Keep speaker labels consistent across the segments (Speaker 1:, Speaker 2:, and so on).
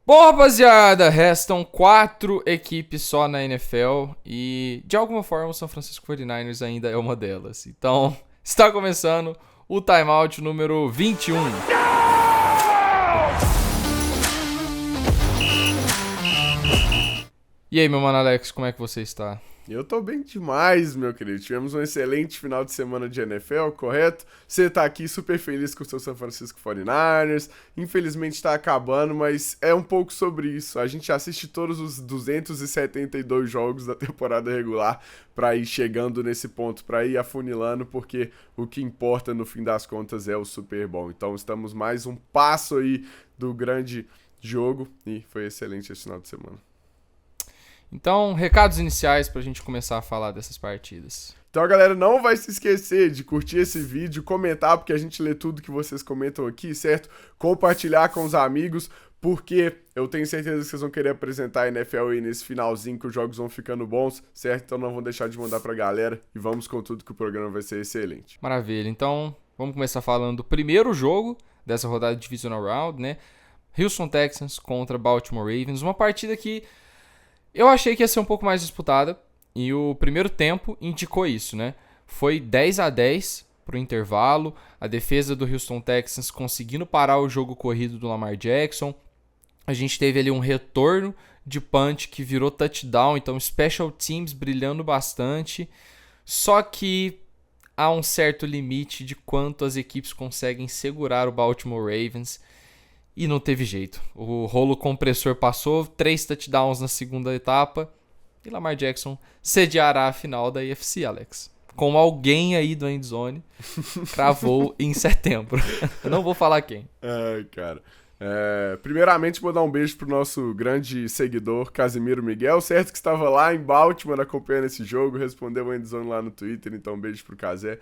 Speaker 1: Bom, rapaziada, restam 4 equipes só na NFL e, de alguma forma, o San Francisco 49ers ainda é uma delas. Então, está começando o timeout número 21. E aí, meu mano Alex, como é que você está?
Speaker 2: Eu tô bem demais, meu querido. Tivemos um excelente final de semana de NFL, correto? Você tá aqui super feliz com o seu San Francisco 49ers. Infelizmente tá acabando, mas é um pouco sobre isso. A gente assiste todos os 272 jogos da temporada regular pra ir chegando nesse ponto, pra ir afunilando, porque o que importa no fim das contas é o Super Bowl. Então estamos mais um passo aí do grande jogo e foi excelente esse final de semana.
Speaker 1: Então, recados iniciais pra gente começar a falar dessas partidas.
Speaker 2: Então a galera não vai se esquecer de curtir esse vídeo, comentar, porque a gente lê tudo que vocês comentam aqui, certo? Compartilhar com os amigos, porque eu tenho certeza que vocês vão querer apresentar a NFL aí nesse finalzinho, que os jogos vão ficando bons, certo? Então não vão deixar de mandar pra galera e vamos com tudo que o programa vai ser excelente.
Speaker 1: Maravilha, então vamos começar falando do primeiro jogo dessa rodada de Divisional Round, né? Houston Texans contra Baltimore Ravens, uma partida que eu achei que ia ser um pouco mais disputada e o primeiro tempo indicou isso, né? Foi 10-10 pro intervalo, a defesa do Houston Texans conseguindo parar o jogo corrido do Lamar Jackson. A gente teve ali um retorno de punch que virou touchdown, então special teams brilhando bastante. Só que há um certo limite de quanto as equipes conseguem segurar o Baltimore Ravens. E não teve jeito. O rolo compressor passou, 3 touchdowns na segunda etapa. E Lamar Jackson sediará a final da AFC, Alex. Com alguém aí do endzone, cravou em setembro. Eu não vou falar quem.
Speaker 2: Ai, cara. Primeiramente, vou dar um beijo pro nosso grande seguidor, Casimiro Miguel, certo? Que estava lá em Baltimore acompanhando esse jogo, respondeu o endzone lá no Twitter, então um beijo pro Casé.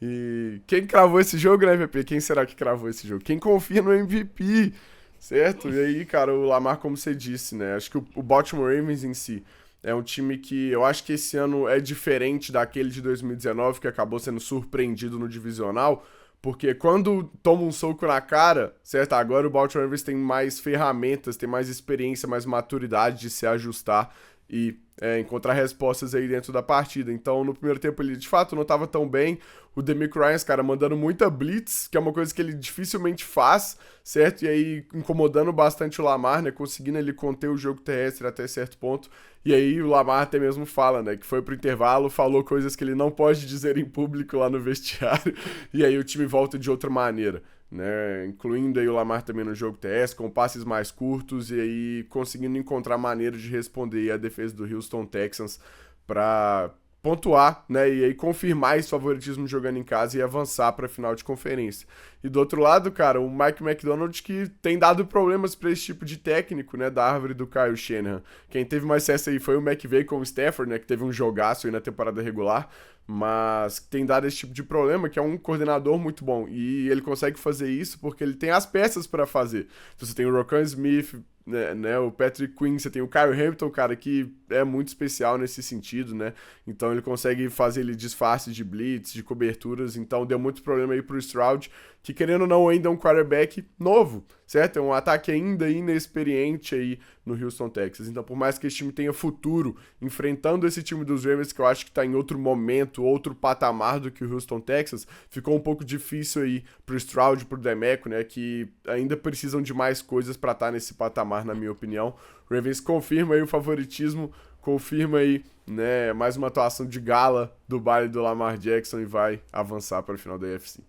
Speaker 2: E quem cravou esse jogo, né, MVP? Quem será que cravou esse jogo? Quem confia no MVP, certo? E aí, cara, o Lamar, como você disse, né? Acho que o Baltimore Ravens em si é um time que eu acho que esse ano é diferente daquele de 2019, que acabou sendo surpreendido no divisional, porque quando toma um soco na cara, certo? Agora o Baltimore Ravens tem mais ferramentas, tem mais experiência, mais maturidade de se ajustar e encontrar respostas aí dentro da partida. Então, no primeiro tempo ele de fato não estava tão bem. O DeMeco Ryans, cara, mandando muita blitz, que é uma coisa que ele dificilmente faz, certo? E aí incomodando bastante o Lamar, né? Conseguindo ele conter o jogo terrestre até certo ponto. E aí o Lamar até mesmo fala, né? Que foi pro intervalo, falou coisas que ele não pode dizer em público lá no vestiário. E aí o time volta de outra maneira, né, incluindo aí o Lamar também no jogo terrestre, com passes mais curtos e aí conseguindo encontrar maneiras de responder a defesa do Houston Texans para pontuar, né, e aí confirmar esse favoritismo jogando em casa e avançar para a final de conferência. E do outro lado, cara, o Mike McDonald que tem dado problemas para esse tipo de técnico, né, da árvore do Kyle Shanahan. Quem teve mais sucesso aí foi o McVay com o Stafford, né, que teve um jogaço aí na temporada regular, mas tem dado esse tipo de problema, que é um coordenador muito bom, e ele consegue fazer isso porque ele tem as peças para fazer. Então você tem o Roquan Smith, né, o Patrick Quinn, você tem o Kyle Hamilton, cara, que é muito especial nesse sentido, né, então ele consegue fazer ele disfarces de blitz, de coberturas, então deu muito problema aí pro Stroud, que querendo ou não ainda é um quarterback novo, certo? É um ataque ainda inexperiente aí no Houston Texas. Então, por mais que esse time tenha futuro enfrentando esse time dos Ravens, que eu acho que tá em outro momento, outro patamar do que o Houston Texas, ficou um pouco difícil aí pro Stroud, pro DeMeco, né, que ainda precisam de mais coisas para estar nesse patamar, na minha opinião. O Ravens confirma aí o favoritismo, confirma aí, né, mais uma atuação de gala do baile do Lamar Jackson e vai avançar para o final da AFC.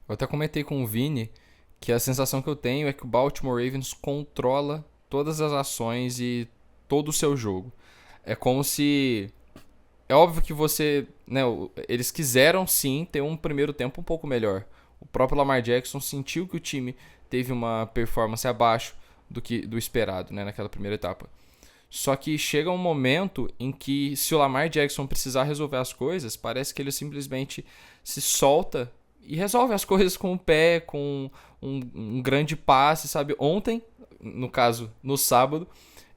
Speaker 1: Eu até comentei com o Vini que a sensação que eu tenho é que o Baltimore Ravens controla todas as ações e todo o seu jogo. É como se... É óbvio que você... né, eles quiseram sim ter um primeiro tempo um pouco melhor. O próprio Lamar Jackson sentiu que o time teve uma performance abaixo do esperado, né, naquela primeira etapa. Só que chega um momento em que, se o Lamar Jackson precisar resolver as coisas, parece que ele simplesmente se solta e resolve as coisas com o pé, com um grande passe, sabe? Ontem, no caso, no sábado,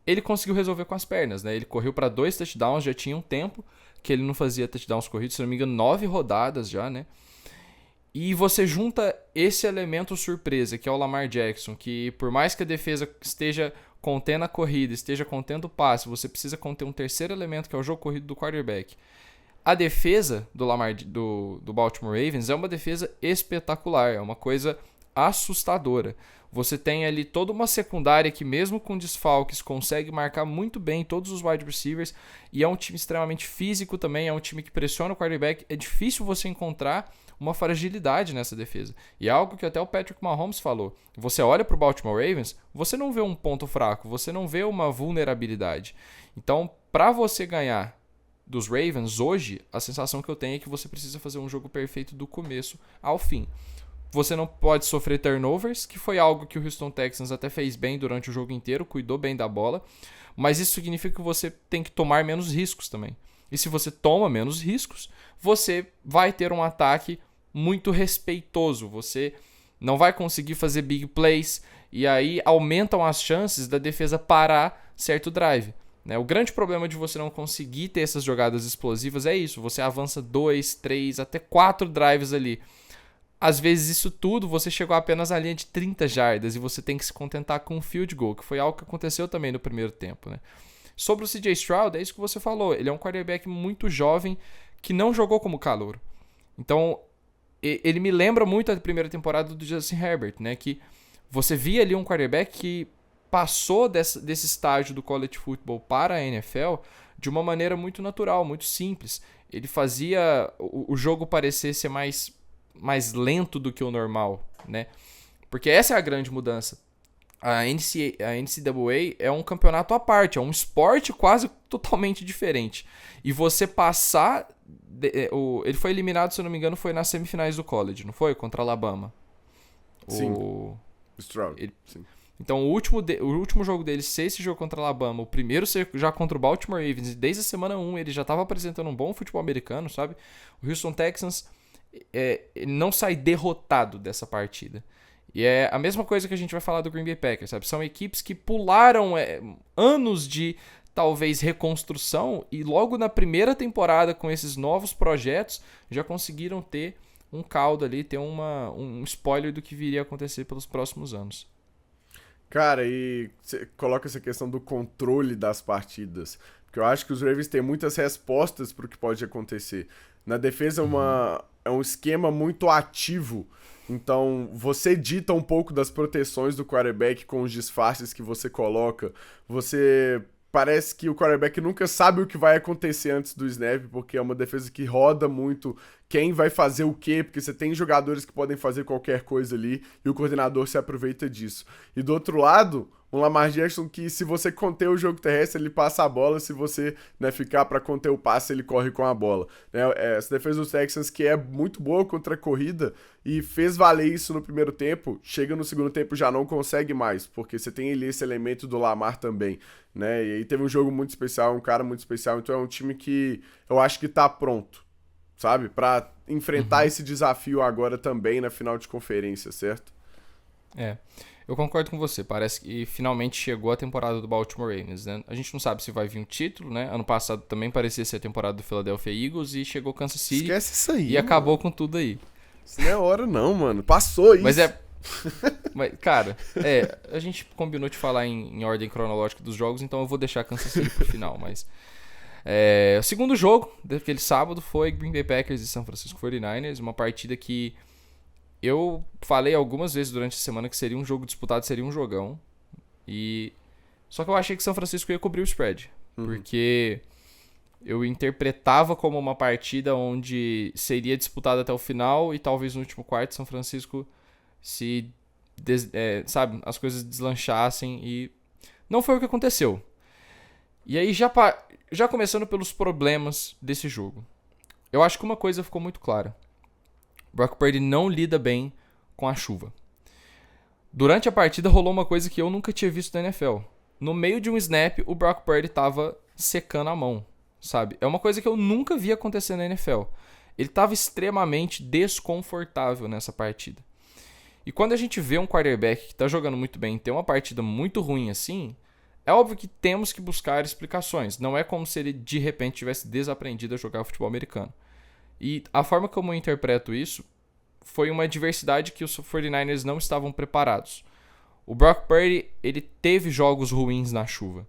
Speaker 1: ele conseguiu resolver com as pernas, né? Ele correu para 2 touchdowns, já tinha um tempo que ele não fazia touchdowns corridos, se não me engano, 9 rodadas já, né? E você junta esse elemento surpresa, que é o Lamar Jackson, que por mais que a defesa esteja contendo a corrida, esteja contendo o passe, você precisa conter um terceiro elemento, que é o jogo corrido do quarterback. A defesa do Baltimore Ravens é uma defesa espetacular, é uma coisa assustadora. Você tem ali toda uma secundária que, mesmo com desfalques, consegue marcar muito bem todos os wide receivers, e é um time extremamente físico também, é um time que pressiona o quarterback. É difícil você encontrar uma fragilidade nessa defesa. E é algo que até o Patrick Mahomes falou. Você olha para o Baltimore Ravens, você não vê um ponto fraco, você não vê uma vulnerabilidade. Então, para você ganhar dos Ravens hoje, a sensação que eu tenho é que você precisa fazer um jogo perfeito do começo ao fim. Você não pode sofrer turnovers, que foi algo que o Houston Texans até fez bem durante o jogo inteiro, cuidou bem da bola, mas isso significa que você tem que tomar menos riscos também. E se você toma menos riscos, você vai ter um ataque muito respeitoso, você não vai conseguir fazer big plays, e aí aumentam as chances da defesa parar certo drive. O grande problema de você não conseguir ter essas jogadas explosivas é isso, você avança 2, 3, até 4 drives ali. Às vezes isso tudo você chegou apenas à linha de 30 jardas e você tem que se contentar com um field goal, que foi algo que aconteceu também no primeiro tempo. Sobre o CJ Stroud, é isso que você falou, ele é um quarterback muito jovem que não jogou como calouro. Então, ele me lembra muito a primeira temporada do Justin Herbert, que você via ali um quarterback que passou desse estágio do college football para a NFL de uma maneira muito natural, muito simples. Ele fazia o jogo parecer ser mais lento do que o normal, Porque essa é a grande mudança. A NCAA é um campeonato à parte, é um esporte quase totalmente diferente. E você passar... Ele foi eliminado, se eu não me engano, foi nas semifinais do college, não foi? Contra Alabama.
Speaker 2: Sim. Stroud, sim.
Speaker 1: Então, o último jogo dele ser esse jogo contra Alabama, o primeiro ser já contra o Baltimore Ravens, e desde a semana 1 ele já estava apresentando um bom futebol americano, sabe? O Houston Texans ele não sai derrotado dessa partida. E é a mesma coisa que a gente vai falar do Green Bay Packers, sabe? São equipes que pularam anos de, talvez, reconstrução, e logo na primeira temporada, com esses novos projetos, já conseguiram ter um caldo ali, ter um spoiler do que viria a acontecer pelos próximos anos.
Speaker 2: Cara, e você coloca essa questão do controle das partidas, porque eu acho que os Ravens têm muitas respostas para o que pode acontecer. Na defesa é um esquema muito ativo, então você dita um pouco das proteções do quarterback com os disfarces que você coloca. Parece que o quarterback nunca sabe o que vai acontecer antes do snap, porque é uma defesa que roda muito quem vai fazer o quê, porque você tem jogadores que podem fazer qualquer coisa ali e o coordenador se aproveita disso. E do outro lado, um Lamar Jackson que, se você conter o jogo terrestre, ele passa a bola, se você ficar para conter o passe, ele corre com a bola. Essa defesa dos Texans, que é muito boa contra a corrida e fez valer isso no primeiro tempo, chega no segundo tempo já não consegue mais, porque você tem ali esse elemento do Lamar também, E aí teve um jogo muito especial, um cara muito especial, então é um time que eu acho que tá pronto, sabe? Pra enfrentar esse desafio agora também na final de conferência, certo?
Speaker 1: Eu concordo com você. Parece que finalmente chegou a temporada do Baltimore Ravens, A gente não sabe se vai vir um título, Ano passado também parecia ser a temporada do Philadelphia Eagles e chegou Kansas City.
Speaker 2: Esquece isso aí,
Speaker 1: e acabou com tudo aí.
Speaker 2: Isso não é hora não, mano. Passou isso.
Speaker 1: Mas, cara, a gente combinou de falar em ordem cronológica dos jogos, então eu vou deixar Kansas City pro final, mas... o segundo jogo daquele sábado foi Green Bay Packers e San Francisco 49ers, uma partida que eu falei algumas vezes durante a semana que seria um jogo disputado, seria um jogão. Só que eu achei que São Francisco ia cobrir o spread, porque eu interpretava como uma partida onde seria disputada até o final e talvez no último quarto São Francisco as coisas deslanchassem, e não foi o que aconteceu. E aí já começando pelos problemas desse jogo. Eu acho que uma coisa ficou muito clara. Brock Purdy não lida bem com a chuva. Durante a partida rolou uma coisa que eu nunca tinha visto na NFL. No meio de um snap, o Brock Purdy estava secando a mão, sabe? É uma coisa que eu nunca vi acontecer na NFL. Ele estava extremamente desconfortável nessa partida. E quando a gente vê um quarterback que está jogando muito bem e tem uma partida muito ruim assim, é óbvio que temos que buscar explicações. Não é como se ele de repente tivesse desaprendido a jogar futebol americano. E a forma como eu interpreto isso foi uma adversidade que os 49ers não estavam preparados. O Brock Purdy, ele teve jogos ruins na chuva.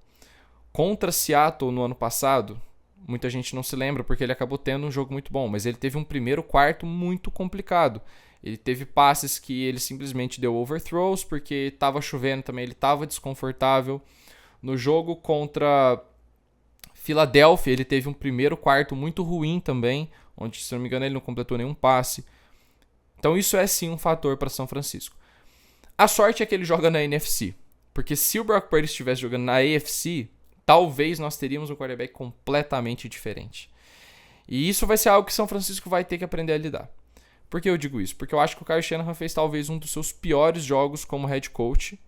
Speaker 1: Contra Seattle no ano passado, muita gente não se lembra porque ele acabou tendo um jogo muito bom, mas ele teve um primeiro quarto muito complicado. Ele teve passes que ele simplesmente deu overthrows porque estava chovendo também, ele estava desconfortável. No jogo contra Filadélfia, ele teve um primeiro quarto muito ruim também, onde, se não me engano, ele não completou nenhum passe. Então isso é sim um fator para São Francisco. A sorte é que ele joga na NFC, porque se o Brock Purdy estivesse jogando na AFC, talvez nós teríamos um quarterback completamente diferente. E isso vai ser algo que São Francisco vai ter que aprender a lidar. Por que eu digo isso? Porque eu acho que o Kyle Shanahan fez talvez um dos seus piores jogos como head coach.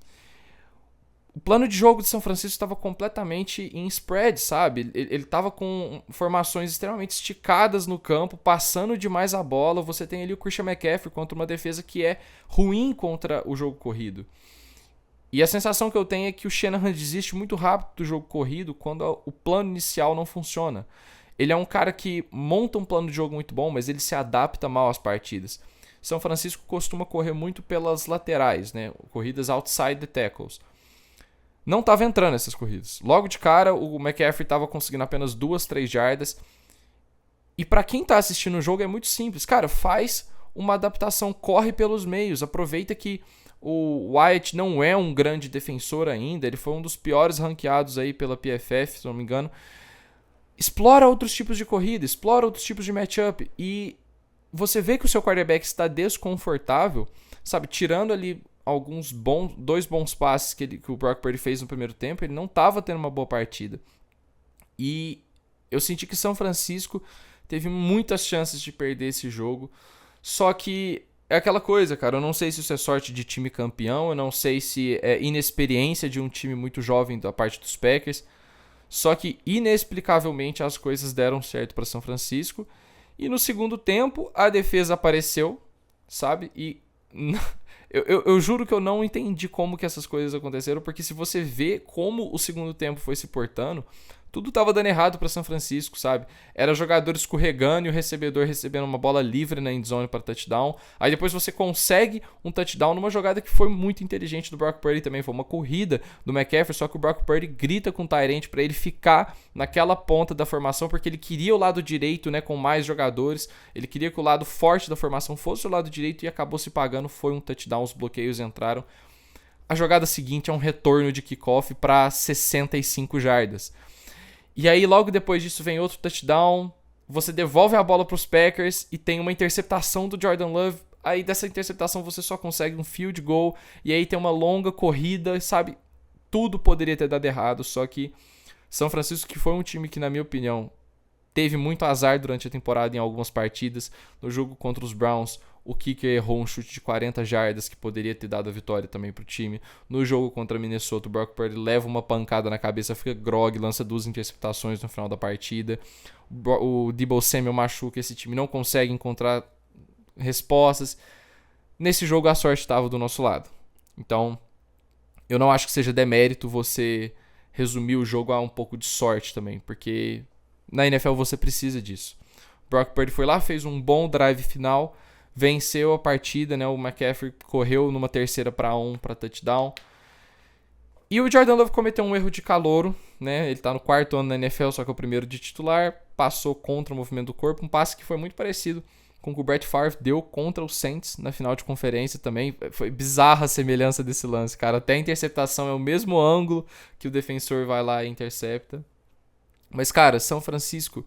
Speaker 1: O plano de jogo de São Francisco estava completamente em spread, sabe? Ele estava com formações extremamente esticadas no campo, passando demais a bola. Você tem ali o Christian McCaffrey contra uma defesa que é ruim contra o jogo corrido. E a sensação que eu tenho é que o Shanahan desiste muito rápido do jogo corrido quando o plano inicial não funciona. Ele é um cara que monta um plano de jogo muito bom, mas ele se adapta mal às partidas. São Francisco costuma correr muito pelas laterais, né? Corridas outside the tackles. Não estava entrando essas corridas. Logo de cara, o McCaffrey estava conseguindo apenas 2-3 jardas. E para quem está assistindo o jogo é muito simples. Cara, faz uma adaptação, corre pelos meios. Aproveita que o Wyatt não é um grande defensor ainda. Ele foi um dos piores ranqueados aí pela PFF, se não me engano. Explora outros tipos de corrida, explora outros tipos de matchup. E você vê que o seu quarterback está desconfortável, sabe? Tirando ali dois bons passes que o Brock Purdy fez no primeiro tempo, ele não estava tendo uma boa partida. E eu senti que São Francisco teve muitas chances de perder esse jogo. Só que é aquela coisa, cara. Eu não sei se isso é sorte de time campeão, eu não sei se é inexperiência de um time muito jovem da parte dos Packers. Só que, inexplicavelmente, as coisas deram certo para São Francisco. E no segundo tempo, a defesa apareceu, sabe? E eu juro que eu não entendi como que essas coisas aconteceram, porque se você vê como o segundo tempo foi se portando, tudo estava dando errado para São Francisco, sabe? Era jogador escorregando e o recebedor recebendo uma bola livre na endzone para touchdown. Aí depois você consegue um touchdown numa jogada que foi muito inteligente do Brock Purdy também. Foi uma corrida do McCaffrey, só que o Brock Purdy grita com o Tyrant para ele ficar naquela ponta da formação, porque ele queria o lado direito, né, com mais jogadores. Ele queria que o lado forte da formação fosse o lado direito e acabou se pagando. Foi um touchdown, os bloqueios entraram. A jogada seguinte é um retorno de kickoff para 65 jardas. E aí logo depois disso vem outro touchdown, você devolve a bola para os Packers e tem uma interceptação do Jordan Love. Aí dessa interceptação você só consegue um field goal e aí tem uma longa corrida, sabe? Tudo poderia ter dado errado, só que São Francisco, que foi um time que, na minha opinião, teve muito azar durante a temporada em algumas partidas. No jogo contra os Browns, o kicker errou um chute de 40 jardas que poderia ter dado a vitória também pro time. No jogo contra Minnesota, o Brock Purdy leva uma pancada na cabeça, fica grog, lança 2 interceptações no final da partida. O Deebo Samuel machuca, esse time não consegue encontrar respostas. Nesse jogo a sorte estava do nosso lado. Então, eu não acho que seja demérito você resumir o jogo a um pouco de sorte também, porque na NFL você precisa disso. O Brock Purdy foi lá, fez um bom drive final, venceu a partida, né? O McCaffrey correu numa 3ª-1 para touchdown. E o Jordan Love cometeu um erro de calouro, né? Ele tá no 4º ano na NFL, só que é o primeiro de titular. Passou contra o movimento do corpo, um passe que foi muito parecido com o que o Brett Favre deu contra o Saints na final de conferência também. Foi bizarra a semelhança desse lance, cara. Até a interceptação é o mesmo ângulo que o defensor vai lá e intercepta. Mas, cara, São Francisco,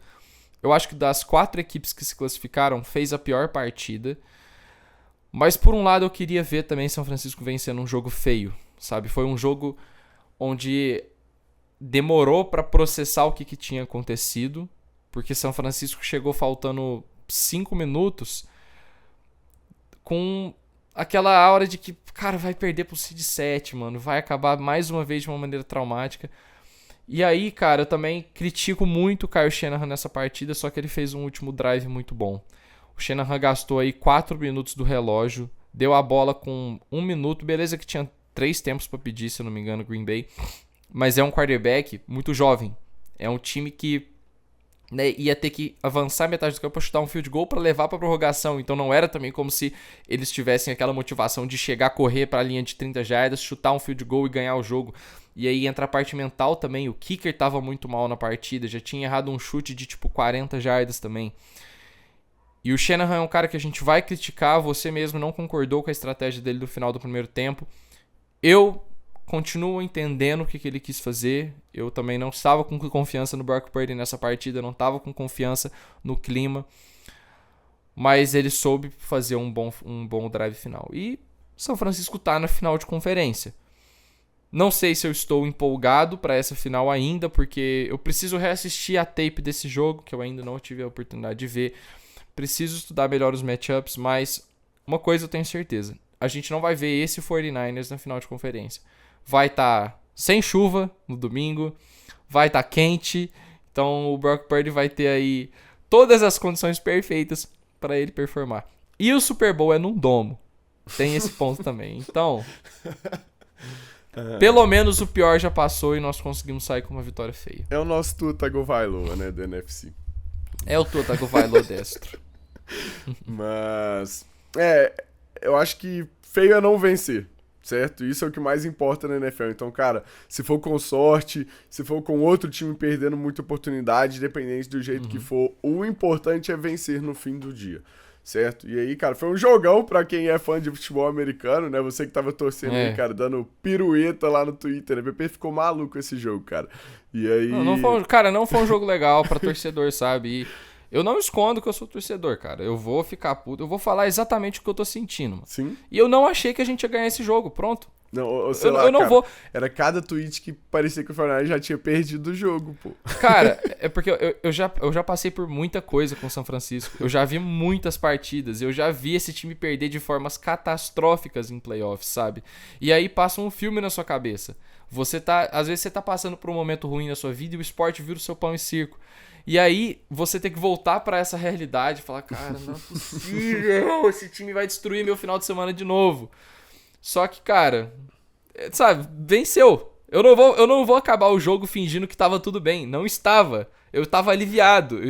Speaker 1: eu acho que das 4 equipes que se classificaram, fez a pior partida. Mas, por um lado, eu queria ver também São Francisco vencendo um jogo feio, sabe? Foi um jogo onde demorou para processar o que tinha acontecido, porque São Francisco chegou faltando 5 minutos com aquela aura de que, cara, vai perder pro Seed 7, mano. Vai acabar mais uma vez de uma maneira traumática. E aí, cara, eu também critico muito o Kyle Shanahan nessa partida, só que ele fez um último drive muito bom. O Shanahan gastou aí 4 minutos do relógio, deu a bola com 1 minuto, beleza que tinha 3 tempos pra pedir, se eu não me engano, Green Bay, mas é um quarterback muito jovem. É um time que né, ia ter que avançar metade do campo pra chutar um field goal pra levar pra prorrogação. Então não era também como se eles tivessem aquela motivação de chegar, correr pra linha de 30 jardas, chutar um field goal e ganhar o jogo. E aí entra a parte mental também. O kicker tava muito mal na partida, já tinha errado um chute de tipo 40 jardas também. E o Shanahan é um cara que a gente vai criticar. Você mesmo não concordou com a estratégia dele no final do primeiro tempo. Eu continuo entendendo o que ele quis fazer. Eu também não estava com confiança no Brock Purdy nessa partida, não estava com confiança no clima. Mas ele soube fazer um bom drive final. E São Francisco está na final de conferência. Não sei se eu estou empolgado para essa final ainda, porque eu preciso reassistir a tape desse jogo, que eu ainda não tive a oportunidade de ver. Preciso estudar melhor os matchups, mas uma coisa eu tenho certeza. A gente não vai ver esse 49ers na final de conferência. Vai estar sem chuva no domingo, vai estar quente, então o Brock Purdy vai ter aí todas as condições perfeitas para ele performar. E o Super Bowl é num domo, tem esse ponto também. Então, pelo menos o pior já passou e nós conseguimos sair com uma vitória feia.
Speaker 2: É o nosso Tua Tagovailoa, né, do NFC.
Speaker 1: É o Tua Tagovailoa destro.
Speaker 2: Mas, eu acho que feio é não vencer, certo? Isso é o que mais importa na NFL. Então, cara, se for com sorte, se for com outro time perdendo muita oportunidade, independente do jeito que for, o importante é vencer no fim do dia, certo? E aí, cara, foi um jogão pra quem é fã de futebol americano, né? Você que tava torcendo aí, cara, dando pirueta lá no Twitter, né? O PP ficou maluco esse jogo, cara. E aí...
Speaker 1: Não foi um jogo legal pra torcedor, sabe? E eu não escondo que eu sou torcedor, cara. Eu vou ficar puto, eu vou falar exatamente o que eu tô sentindo, mano.
Speaker 2: Sim.
Speaker 1: E eu não achei que a gente ia ganhar esse jogo, pronto.
Speaker 2: Não, sei lá, eu não cara, vou. Era cada tweet que parecia que o Fernandes já tinha perdido o jogo, pô.
Speaker 1: Cara, é porque eu já passei por muita coisa com o São Francisco. Eu já vi muitas partidas. Eu já vi esse time perder de formas catastróficas em playoffs, sabe? E aí passa um filme na sua cabeça. Às vezes você tá passando por um momento ruim na sua vida e o esporte vira o seu pão e circo. E aí você tem que voltar pra essa realidade e falar, cara, não é possível, esse time vai destruir meu final de semana de novo. Só que, cara, sabe, venceu. Eu não vou acabar o jogo fingindo que tava tudo bem. Não estava. Eu tava aliviado.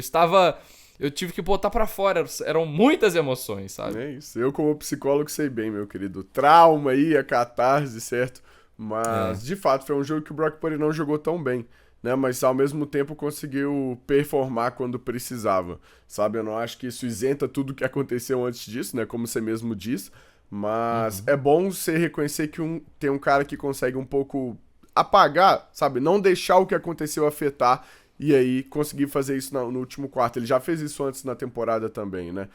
Speaker 1: Eu tive que botar pra fora. Eram muitas emoções, sabe?
Speaker 2: É isso. Eu, como psicólogo, sei bem, meu querido. Trauma aí, a catarse, certo? Mas, de fato, foi um jogo que o Brock Purdy não jogou tão bem, né? Mas, ao mesmo tempo, conseguiu performar quando precisava, sabe? Eu não acho que isso isenta tudo o que aconteceu antes disso, né? Como você mesmo diz. Mas é bom você reconhecer que tem um cara que consegue um pouco apagar, sabe? Não deixar o que aconteceu afetar e aí conseguir fazer isso no último quarto. Ele já fez isso antes na temporada também, né?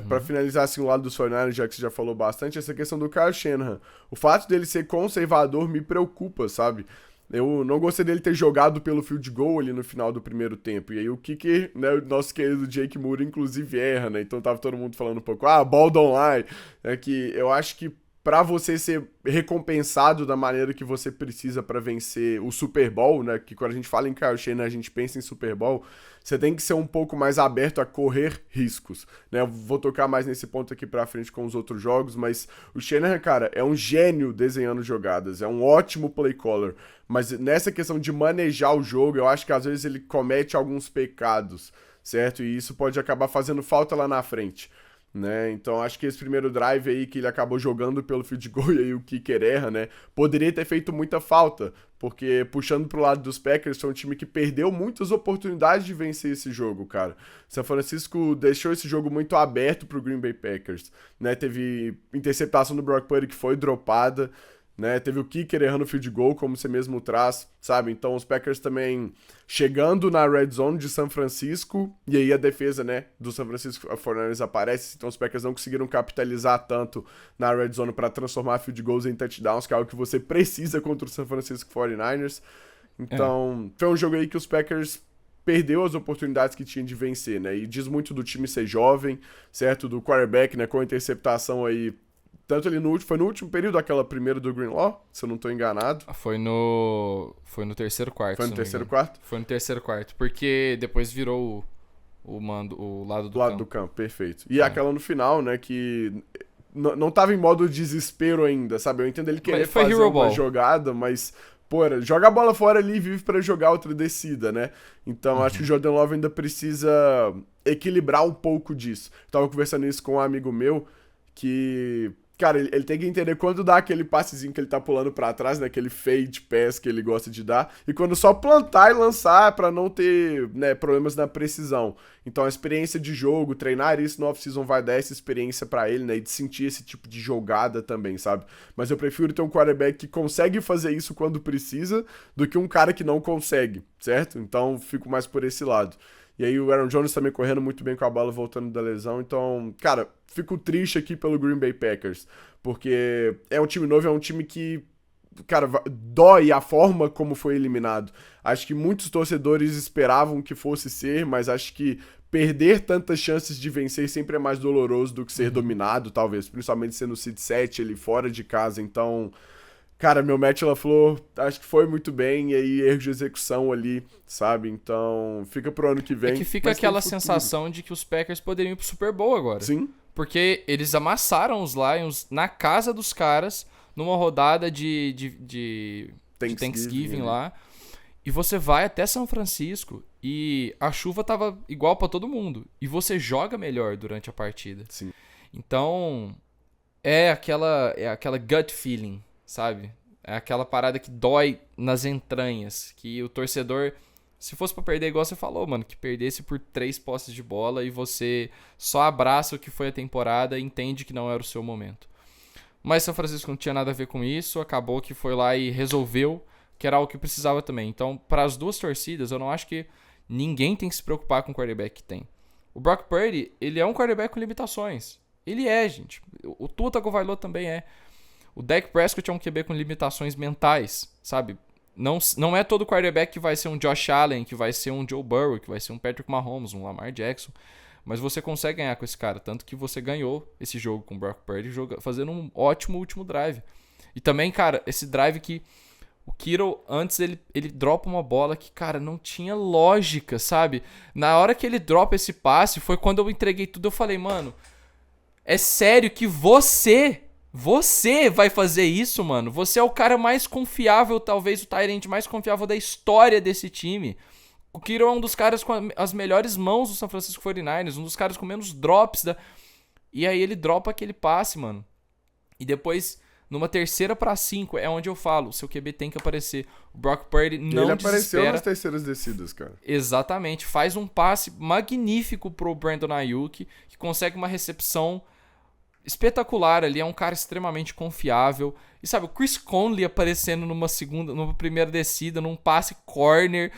Speaker 2: Pra finalizar assim o lado dos 49ers, já que você já falou bastante, essa questão do Kyle Shanahan. O fato dele ser conservador me preocupa, sabe? Eu não gostei dele ter jogado pelo field goal ali no final do primeiro tempo. E aí o kicker, né, o nosso querido Jake Moore, inclusive erra, né? Então tava todo mundo falando um pouco, ball don't lie. É que eu acho que pra você ser recompensado da maneira que você precisa pra vencer o Super Bowl, né? Que quando a gente fala em Kyle Shanahan, a gente pensa em Super Bowl. Você tem que ser um pouco mais aberto a correr riscos, né? Eu vou tocar mais nesse ponto aqui pra frente com os outros jogos, mas o Shanahan, cara, é um gênio desenhando jogadas, é um ótimo play caller, mas nessa questão de manejar o jogo, eu acho que às vezes ele comete alguns pecados, certo? E isso pode acabar fazendo falta lá na frente, né? Então acho que esse primeiro drive aí que ele acabou jogando pelo field goal e aí o kicker erra, né? Poderia ter feito muita falta, porque puxando pro lado dos Packers, foi um time que perdeu muitas oportunidades de vencer esse jogo, cara. São Francisco deixou esse jogo muito aberto pro Green Bay Packers, né? Teve interceptação do Brock Purdy que foi dropada, né? Teve o kicker errando o field goal, como você mesmo traz, sabe? Então os Packers também chegando na red zone de São Francisco, e aí a defesa, né, do São Francisco 49ers aparece, então os Packers não conseguiram capitalizar tanto na red zone para transformar field goals em touchdowns, que é algo que você precisa contra o São Francisco 49ers. Então, foi um jogo aí que os Packers perdeu as oportunidades que tinha de vencer, né? E diz muito do time ser jovem, certo? Do quarterback, né, com a interceptação aí. Tanto ele foi no último período, aquela primeira do Greenlaw, se eu não tô enganado.
Speaker 1: Foi no terceiro quarto.
Speaker 2: Foi no terceiro quarto?
Speaker 1: Foi no terceiro quarto, porque depois virou o lado do campo.
Speaker 2: Lado do campo, perfeito. E aquela no final, né, que não tava em modo desespero ainda, sabe? Eu entendo ele querer fazer uma jogada, mas pô, joga a bola fora ali e vive pra jogar outra descida, né? Então acho que o Jordan Love ainda precisa equilibrar um pouco disso. Tava conversando isso com um amigo meu que, cara, ele tem que entender quando dá aquele passezinho que ele tá pulando pra trás, né? Aquele fade pass que ele gosta de dar, e quando só plantar e lançar pra não ter, né, problemas na precisão. Então a experiência de jogo, treinar isso no off-season vai dar essa experiência pra ele, né? E de sentir esse tipo de jogada também, sabe? Mas eu prefiro ter um quarterback que consegue fazer isso quando precisa do que um cara que não consegue, certo? Então fico mais por esse lado. E aí o Aaron Jones também correndo muito bem com a bola, voltando da lesão. Então, cara, fico triste aqui pelo Green Bay Packers, porque é um time novo, é um time que, cara, dói a forma como foi eliminado. Acho que muitos torcedores esperavam que fosse ser, mas acho que perder tantas chances de vencer sempre é mais doloroso do que ser dominado, talvez, principalmente sendo o seed 7 ele fora de casa. Então, cara, meu Matt LaFleur acho que foi muito bem, e aí erro de execução ali, sabe? Então, fica pro ano que
Speaker 1: É
Speaker 2: vem.
Speaker 1: que fica
Speaker 2: mas tem
Speaker 1: aquela
Speaker 2: futuro.
Speaker 1: sensação de que os Packers poderiam ir pro Super Bowl agora.
Speaker 2: Sim,
Speaker 1: Porque eles amassaram os Lions na casa dos caras, numa rodada de Thanksgiving
Speaker 2: ali.
Speaker 1: lá. E você vai até São Francisco e a chuva tava igual pra todo mundo. E você joga melhor durante a partida.
Speaker 2: Sim.
Speaker 1: Então, é aquela gut feeling, sabe? É aquela parada que dói nas entranhas. Que o torcedor, se fosse pra perder, igual você falou, mano, que perdesse por 3 posses de bola e você só abraça o que foi a temporada e entende que não era o seu momento. Mas São Francisco não tinha nada a ver com isso, acabou que foi lá e resolveu, que era algo que precisava também. Então, para as duas torcidas, eu não acho que ninguém tem que se preocupar com o quarterback que tem. O Brock Purdy, ele é um quarterback com limitações. Ele é, gente. O Tua Tagovailoa também é. O Dak Prescott é um QB com limitações mentais, sabe? Não é todo quarterback que vai ser um Josh Allen, que vai ser um Joe Burrow, que vai ser um Patrick Mahomes, um Lamar Jackson. Mas você consegue ganhar com esse cara. Tanto que você ganhou esse jogo com o Brock Purdy fazendo um ótimo último drive. E também, cara, esse drive que o Kittle, antes ele dropa uma bola que, cara, não tinha lógica, sabe? Na hora que ele dropa esse passe, foi quando eu entreguei tudo. Eu falei, mano, é sério que você vai fazer isso, mano? Você é o cara mais confiável, talvez o tight end mais confiável da história desse time. O Kittle é um dos caras com as melhores mãos do San Francisco 49ers, um dos caras com menos drops E aí ele dropa aquele passe, mano. E depois, numa 3ª para 5, é onde eu falo, o seu QB tem que aparecer. O Brock Purdy não
Speaker 2: ele apareceu
Speaker 1: desespera.
Speaker 2: nas terceiras descidas, cara.
Speaker 1: Exatamente. Faz um passe magnífico pro Brandon Ayuk, que consegue uma recepção espetacular ali, é um cara extremamente confiável. E sabe, o Chris Conley aparecendo numa primeira descida, num passe corner,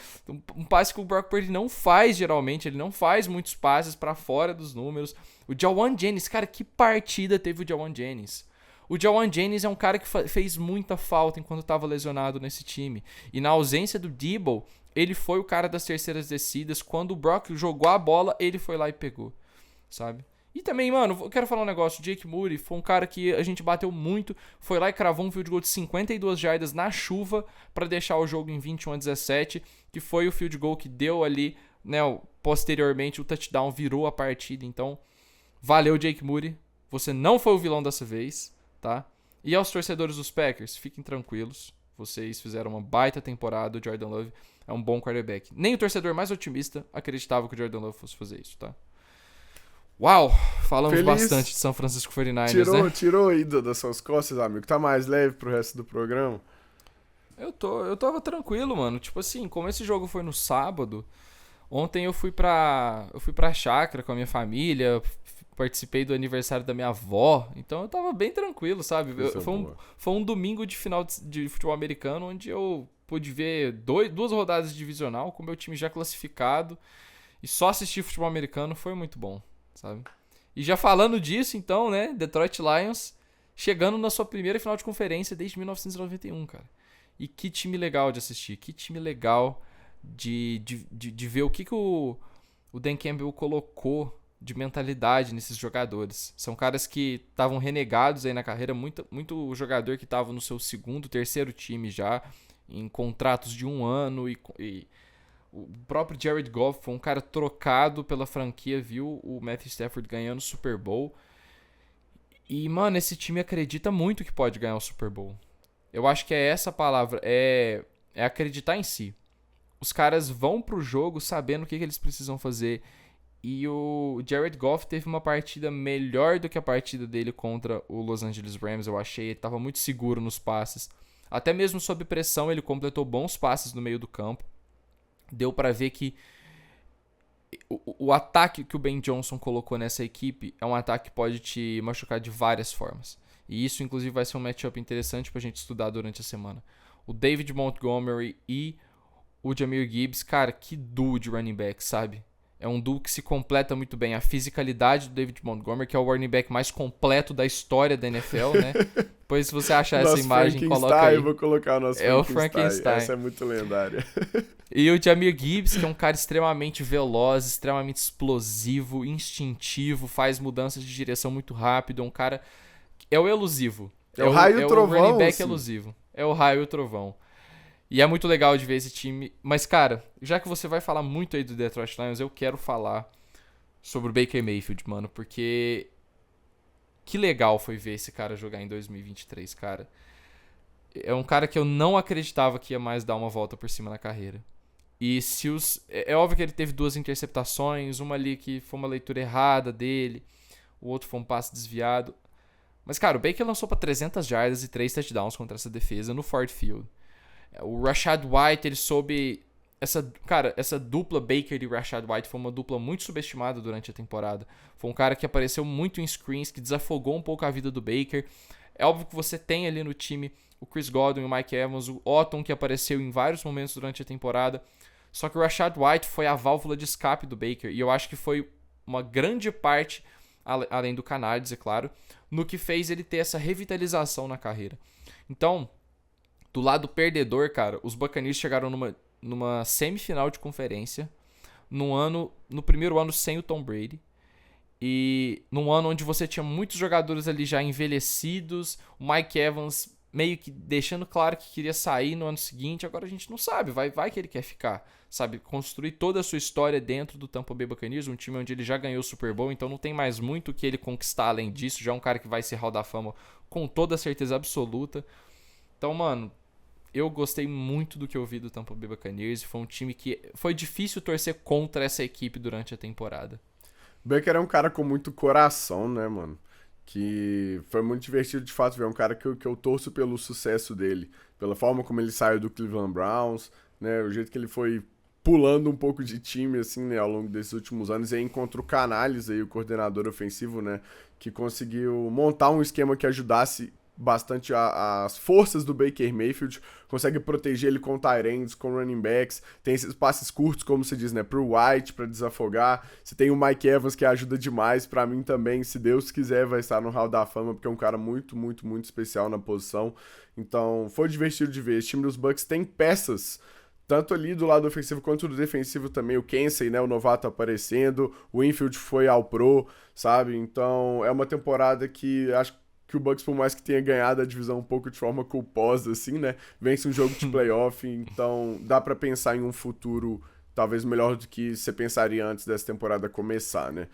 Speaker 1: um passe que o Brock Purdy não faz geralmente, ele não faz muitos passes pra fora dos números. O Jawan Jennings, cara, que partida teve o Jawan Jennings? O Jawan Jennings é um cara que fez muita falta enquanto estava lesionado nesse time. E na ausência do Debo, ele foi o cara das terceiras descidas. Quando o Brock jogou a bola, ele foi lá e pegou, sabe? E também, mano, eu quero falar um negócio. O Jake Moody foi um cara que a gente bateu muito. Foi lá e cravou um field goal de 52 jardas na chuva para deixar o jogo em 21-17. Que foi o field goal que deu ali, né? Posteriormente o touchdown virou a partida. Então, valeu, Jake Moody. Você não foi o vilão dessa vez, tá? E aos torcedores dos Packers, fiquem tranquilos. Vocês fizeram uma baita temporada. O Jordan Love é um bom quarterback. Nem o torcedor mais otimista acreditava que o Jordan Love fosse fazer isso, tá? Uau, falamos bastante de São Francisco 49ers, né?
Speaker 2: Tirou aí das suas costas, amigo. Tá mais leve pro resto do programa?
Speaker 1: Eu tava tranquilo, mano. Tipo assim, como esse jogo foi no sábado, ontem eu fui pra chácara com a minha família, participei do aniversário da minha avó, então eu tava bem tranquilo, sabe? Foi um domingo de final de futebol americano onde eu pude ver duas rodadas de divisional com meu time já classificado e só assistir futebol americano foi muito bom, sabe? E já falando disso, então, né? Detroit Lions chegando na sua primeira final de conferência desde 1991, cara. E que time legal de assistir. Que time legal de ver o que o Dan Campbell colocou de mentalidade nesses jogadores. São caras que estavam renegados aí na carreira. Muito jogador que estava no seu segundo, terceiro time já, em contratos de 1 ano e o próprio Jared Goff foi um cara trocado pela franquia, viu o Matthew Stafford ganhando o Super Bowl. E, mano, esse time acredita muito que pode ganhar o Super Bowl. Eu acho que é essa a palavra, é acreditar em si. Os caras vão pro jogo sabendo o que eles precisam fazer. E o Jared Goff teve uma partida melhor do que a partida dele contra o Los Angeles Rams, eu achei. Ele estava muito seguro nos passes. Até mesmo sob pressão, ele completou bons passes no meio do campo. Deu pra ver que o ataque que o Ben Johnson colocou nessa equipe é um ataque que pode te machucar de várias formas. E isso, inclusive, vai ser um matchup interessante pra gente estudar durante a semana. O David Montgomery e o Jahmyr Gibbs, cara, que duo de running back, sabe? É um duo que se completa muito bem. A fisicalidade do David Montgomery, que é o running back mais completo da história da NFL, né? Depois, se você achar essa imagem, coloca aí.
Speaker 2: Eu vou colocar o nosso
Speaker 1: É o Frankenstein.
Speaker 2: Essa é muito lendária.
Speaker 1: E o Jahmyr Gibbs, que é um cara extremamente veloz, extremamente explosivo, instintivo, faz mudanças de direção muito rápido. É um cara... É o elusivo.
Speaker 2: É o raio e o trovão.
Speaker 1: É o running back
Speaker 2: assim.
Speaker 1: elusivo. É o raio e o trovão. E é muito legal de ver esse time. Mas, cara, já que você vai falar muito aí do Detroit Lions, eu quero falar sobre o Baker Mayfield, mano. Porque que legal foi ver esse cara jogar em 2023, cara. É um cara que eu não acreditava que ia mais dar uma volta por cima na carreira. E se os... É óbvio que ele teve 2 interceptações, uma ali que foi uma leitura errada dele, o outro foi um passe desviado. Mas, cara, o Baker lançou pra 300 jardas e 3 touchdowns contra essa defesa no Ford Field. O Rachaad White, ele soube... Essa dupla Baker e Rachaad White foi uma dupla muito subestimada durante a temporada. Foi um cara que apareceu muito em screens, que desafogou um pouco a vida do Baker. É óbvio que você tem ali no time o Chris Godwin, o Mike Evans, o Otton, que apareceu em vários momentos durante a temporada. Só que o Rachaad White foi a válvula de escape do Baker. E eu acho que foi uma grande parte, além do Canades, é claro, no que fez ele ter essa revitalização na carreira. Então, do lado perdedor, cara, os Buccaneers chegaram numa semifinal de conferência, no primeiro ano sem o Tom Brady, e num ano onde você tinha muitos jogadores ali já envelhecidos, o Mike Evans meio que deixando claro que queria sair no ano seguinte. Agora a gente não sabe, vai que ele quer ficar, sabe? Construir toda a sua história dentro do Tampa Bay Buccaneers, um time onde ele já ganhou o Super Bowl, então não tem mais muito o que ele conquistar além disso. Já é um cara que vai ser Hall da Fama com toda a certeza absoluta. Então, mano, eu gostei muito do que eu vi do Tampa Bay Buccaneers. Foi um time que foi difícil torcer contra essa equipe durante a temporada.
Speaker 2: O Baker é um cara com muito coração, né, mano? Que foi muito divertido de fato ver. É um cara que eu torço pelo sucesso dele, pela forma como ele saiu do Cleveland Browns, né? O jeito que ele foi pulando um pouco de time, assim, né, ao longo desses últimos anos. E aí encontrou o Canales, aí, o coordenador ofensivo, né? Que conseguiu montar um esquema que ajudasse bastante as forças do Baker Mayfield, consegue proteger ele com tight ends, com running backs, tem esses passes curtos, como se diz, né, pro White, pra desafogar. Você tem o Mike Evans, que ajuda demais, pra mim também, se Deus quiser, vai estar no Hall da Fama, porque é um cara muito, muito, muito especial na posição. Então, foi divertido de ver. Esse time dos Bucks tem peças, tanto ali do lado ofensivo quanto do defensivo também. O Kensey, né, o novato aparecendo, o Infield foi ao Pro, sabe? Então, é uma temporada que acho que o Bucks, por mais que tenha ganhado a divisão um pouco de forma culposa, assim, né? Vence um jogo de playoff, então dá pra pensar em um futuro talvez melhor do que você pensaria antes dessa temporada começar, né?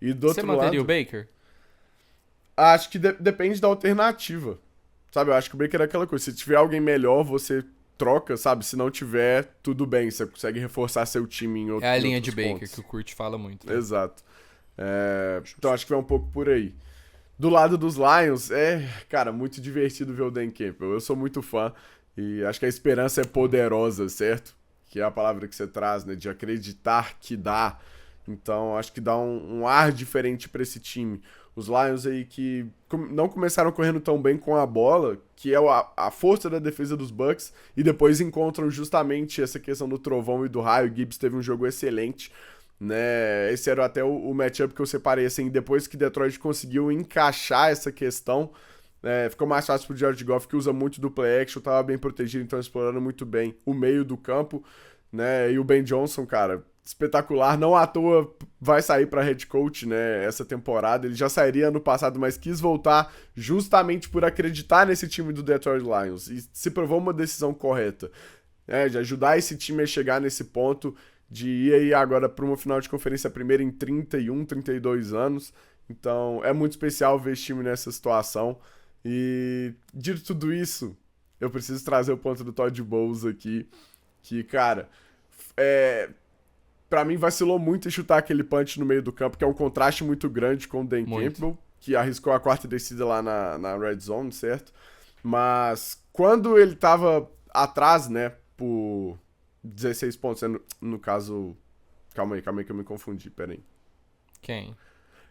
Speaker 2: E do
Speaker 1: Você
Speaker 2: outro
Speaker 1: manteria
Speaker 2: lado,
Speaker 1: o Baker?
Speaker 2: acho que depende da alternativa, sabe? Eu acho que o Baker é aquela coisa, se tiver alguém melhor, você troca, sabe? Se não tiver, tudo bem, você consegue reforçar seu time em outros
Speaker 1: É a linha de Baker
Speaker 2: pontos.
Speaker 1: que o Kurt fala muito. Né?
Speaker 2: Exato. Então acho que vai um pouco por aí. Do lado dos Lions, cara, muito divertido ver o Dan Campbell. Eu sou muito fã e acho que a esperança é poderosa, certo? Que é a palavra que você traz, né? De acreditar que dá. Então, acho que dá um ar diferente pra esse time. Os Lions aí que não começaram correndo tão bem com a bola, que é a força da defesa dos Bucks, e depois encontram justamente essa questão do trovão e do raio. O Gibbs teve um jogo excelente, né? Esse era até o matchup que eu separei, assim, depois que Detroit conseguiu encaixar essa questão, ficou mais fácil pro Jared Goff, que usa muito do play action, tava bem protegido, então explorando muito bem o meio do campo, né? E o Ben Johnson, cara, espetacular, não à toa vai sair para head coach, né, essa temporada. Ele já sairia ano passado, mas quis voltar justamente por acreditar nesse time do Detroit Lions, e se provou uma decisão correta, de ajudar esse time a chegar nesse ponto de ir aí agora para uma final de conferência primeira em 31, 32 anos. Então é muito especial ver esse time nessa situação. E dito tudo isso, eu preciso trazer o ponto do Todd Bowles aqui, que, cara, pra mim vacilou muito em chutar aquele punch no meio do campo, que é um contraste muito grande com o Dan Campbell, que arriscou a quarta descida lá na red zone, certo? Mas quando ele tava atrás, né, por 16 pontos, no caso... Calma aí que eu me confundi, peraí.
Speaker 1: Quem?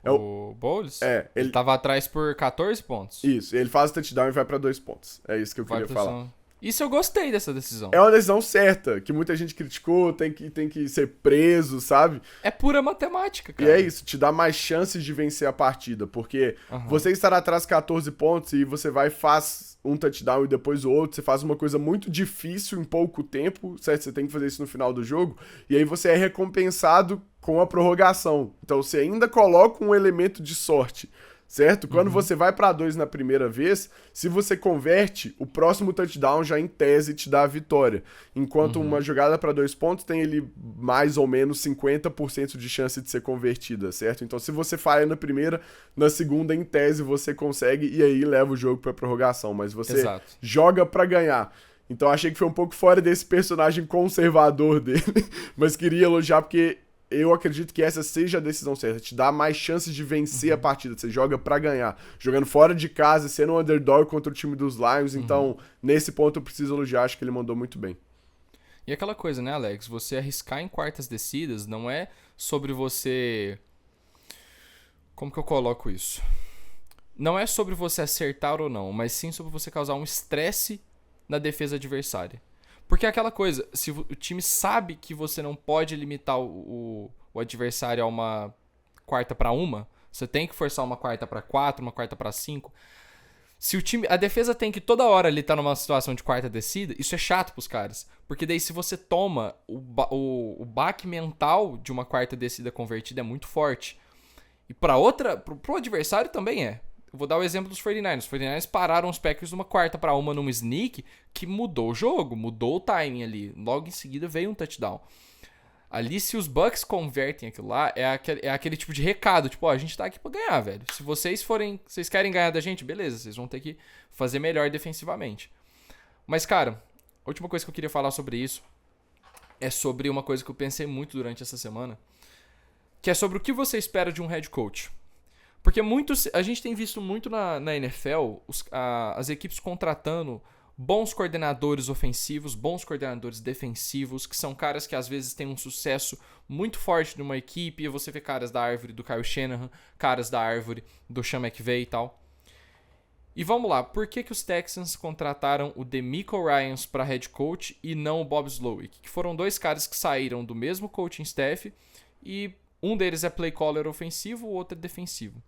Speaker 2: É
Speaker 1: o Bowles?
Speaker 2: Ele
Speaker 1: tava atrás por 14 pontos.
Speaker 2: Isso, ele faz o touchdown e vai pra 2 pontos. É isso que eu queria falar.
Speaker 1: Isso eu gostei dessa decisão.
Speaker 2: É uma decisão certa, que muita gente criticou, tem que ser preso, sabe?
Speaker 1: É pura matemática, cara.
Speaker 2: E é isso, te dá mais chances de vencer a partida, porque você estará atrás 14 pontos e você vai e faz um touchdown e depois o outro, você faz uma coisa muito difícil em pouco tempo, certo? Você tem que fazer isso no final do jogo, e aí você é recompensado com a prorrogação. Então você ainda coloca um elemento de sorte, certo? Quando você vai pra 2 na primeira vez, se você converte, o próximo touchdown já em tese te dá a vitória. Enquanto uma jogada pra 2 pontos tem ele mais ou menos 50% de chance de ser convertida, certo? Então se você falha na primeira, na segunda em tese você consegue e aí leva o jogo pra prorrogação, mas você joga pra ganhar. Então achei que foi um pouco fora desse personagem conservador dele, mas queria elogiar porque eu acredito que essa seja a decisão certa, te dá mais chances de vencer a partida, você joga pra ganhar, jogando fora de casa, sendo um underdog contra o time dos Lions, então nesse ponto eu preciso elogiar, acho que ele mandou muito bem.
Speaker 1: E aquela coisa, né, Alex, você arriscar em quartas descidas não é sobre você... Como que eu coloco isso? Não é sobre você acertar ou não, mas sim sobre você causar um estresse na defesa adversária. Porque é aquela coisa, se o time sabe que você não pode limitar o adversário a uma quarta para uma, você tem que forçar uma quarta para 4, uma quarta para 5. Se a defesa tem que toda hora ali estar numa situação de quarta descida, isso é chato pros caras. Porque daí se você toma o baque mental de uma quarta descida convertida é muito forte. E pro adversário também é. Eu vou dar o exemplo dos 49ers. Os 49ers pararam os Packers numa quarta para uma num sneak que mudou o jogo, mudou o timing ali. Logo em seguida veio um touchdown. Ali, se os Bucks convertem aquilo lá, é aquele tipo de recado. Tipo, ó, a gente tá aqui pra ganhar, velho. Se vocês querem ganhar da gente, beleza. Vocês vão ter que fazer melhor defensivamente. Mas, cara, a última coisa que eu queria falar sobre isso é sobre uma coisa que eu pensei muito durante essa semana. Que é sobre o que você espera de um head coach. Porque a gente tem visto muito na NFL as equipes contratando bons coordenadores ofensivos, bons coordenadores defensivos, que são caras que às vezes têm um sucesso muito forte numa equipe, e você vê caras da árvore do Kyle Shanahan, caras da árvore do Sean McVay e tal. E vamos lá, por que os Texans contrataram o DeMeco Ryans para head coach e não o Bob Slowick? Que foram dois caras que saíram do mesmo coaching staff e um deles é play caller ofensivo, o outro é defensivo.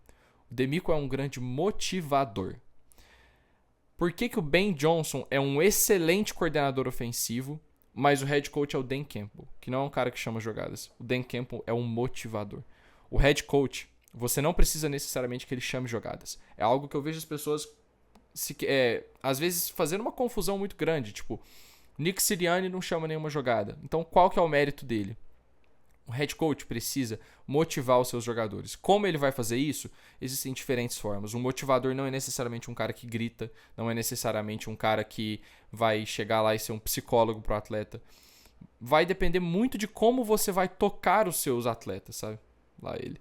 Speaker 1: O DeMeco é um grande motivador. Por que o Ben Johnson é um excelente coordenador ofensivo, mas o head coach é o Dan Campbell, que não é um cara que chama jogadas. O Dan Campbell é um motivador. O head coach, você não precisa necessariamente que ele chame jogadas. É algo que eu vejo as pessoas, às vezes, fazendo uma confusão muito grande. Tipo, Nick Sirianni não chama nenhuma jogada. Então, qual que é o mérito dele? O head coach precisa motivar os seus jogadores. Como ele vai fazer isso? Existem diferentes formas. Um motivador não é necessariamente um cara que grita, não é necessariamente um cara que vai chegar lá e ser um psicólogo pro atleta. Vai depender muito de como você vai tocar os seus atletas, sabe? Lá ele.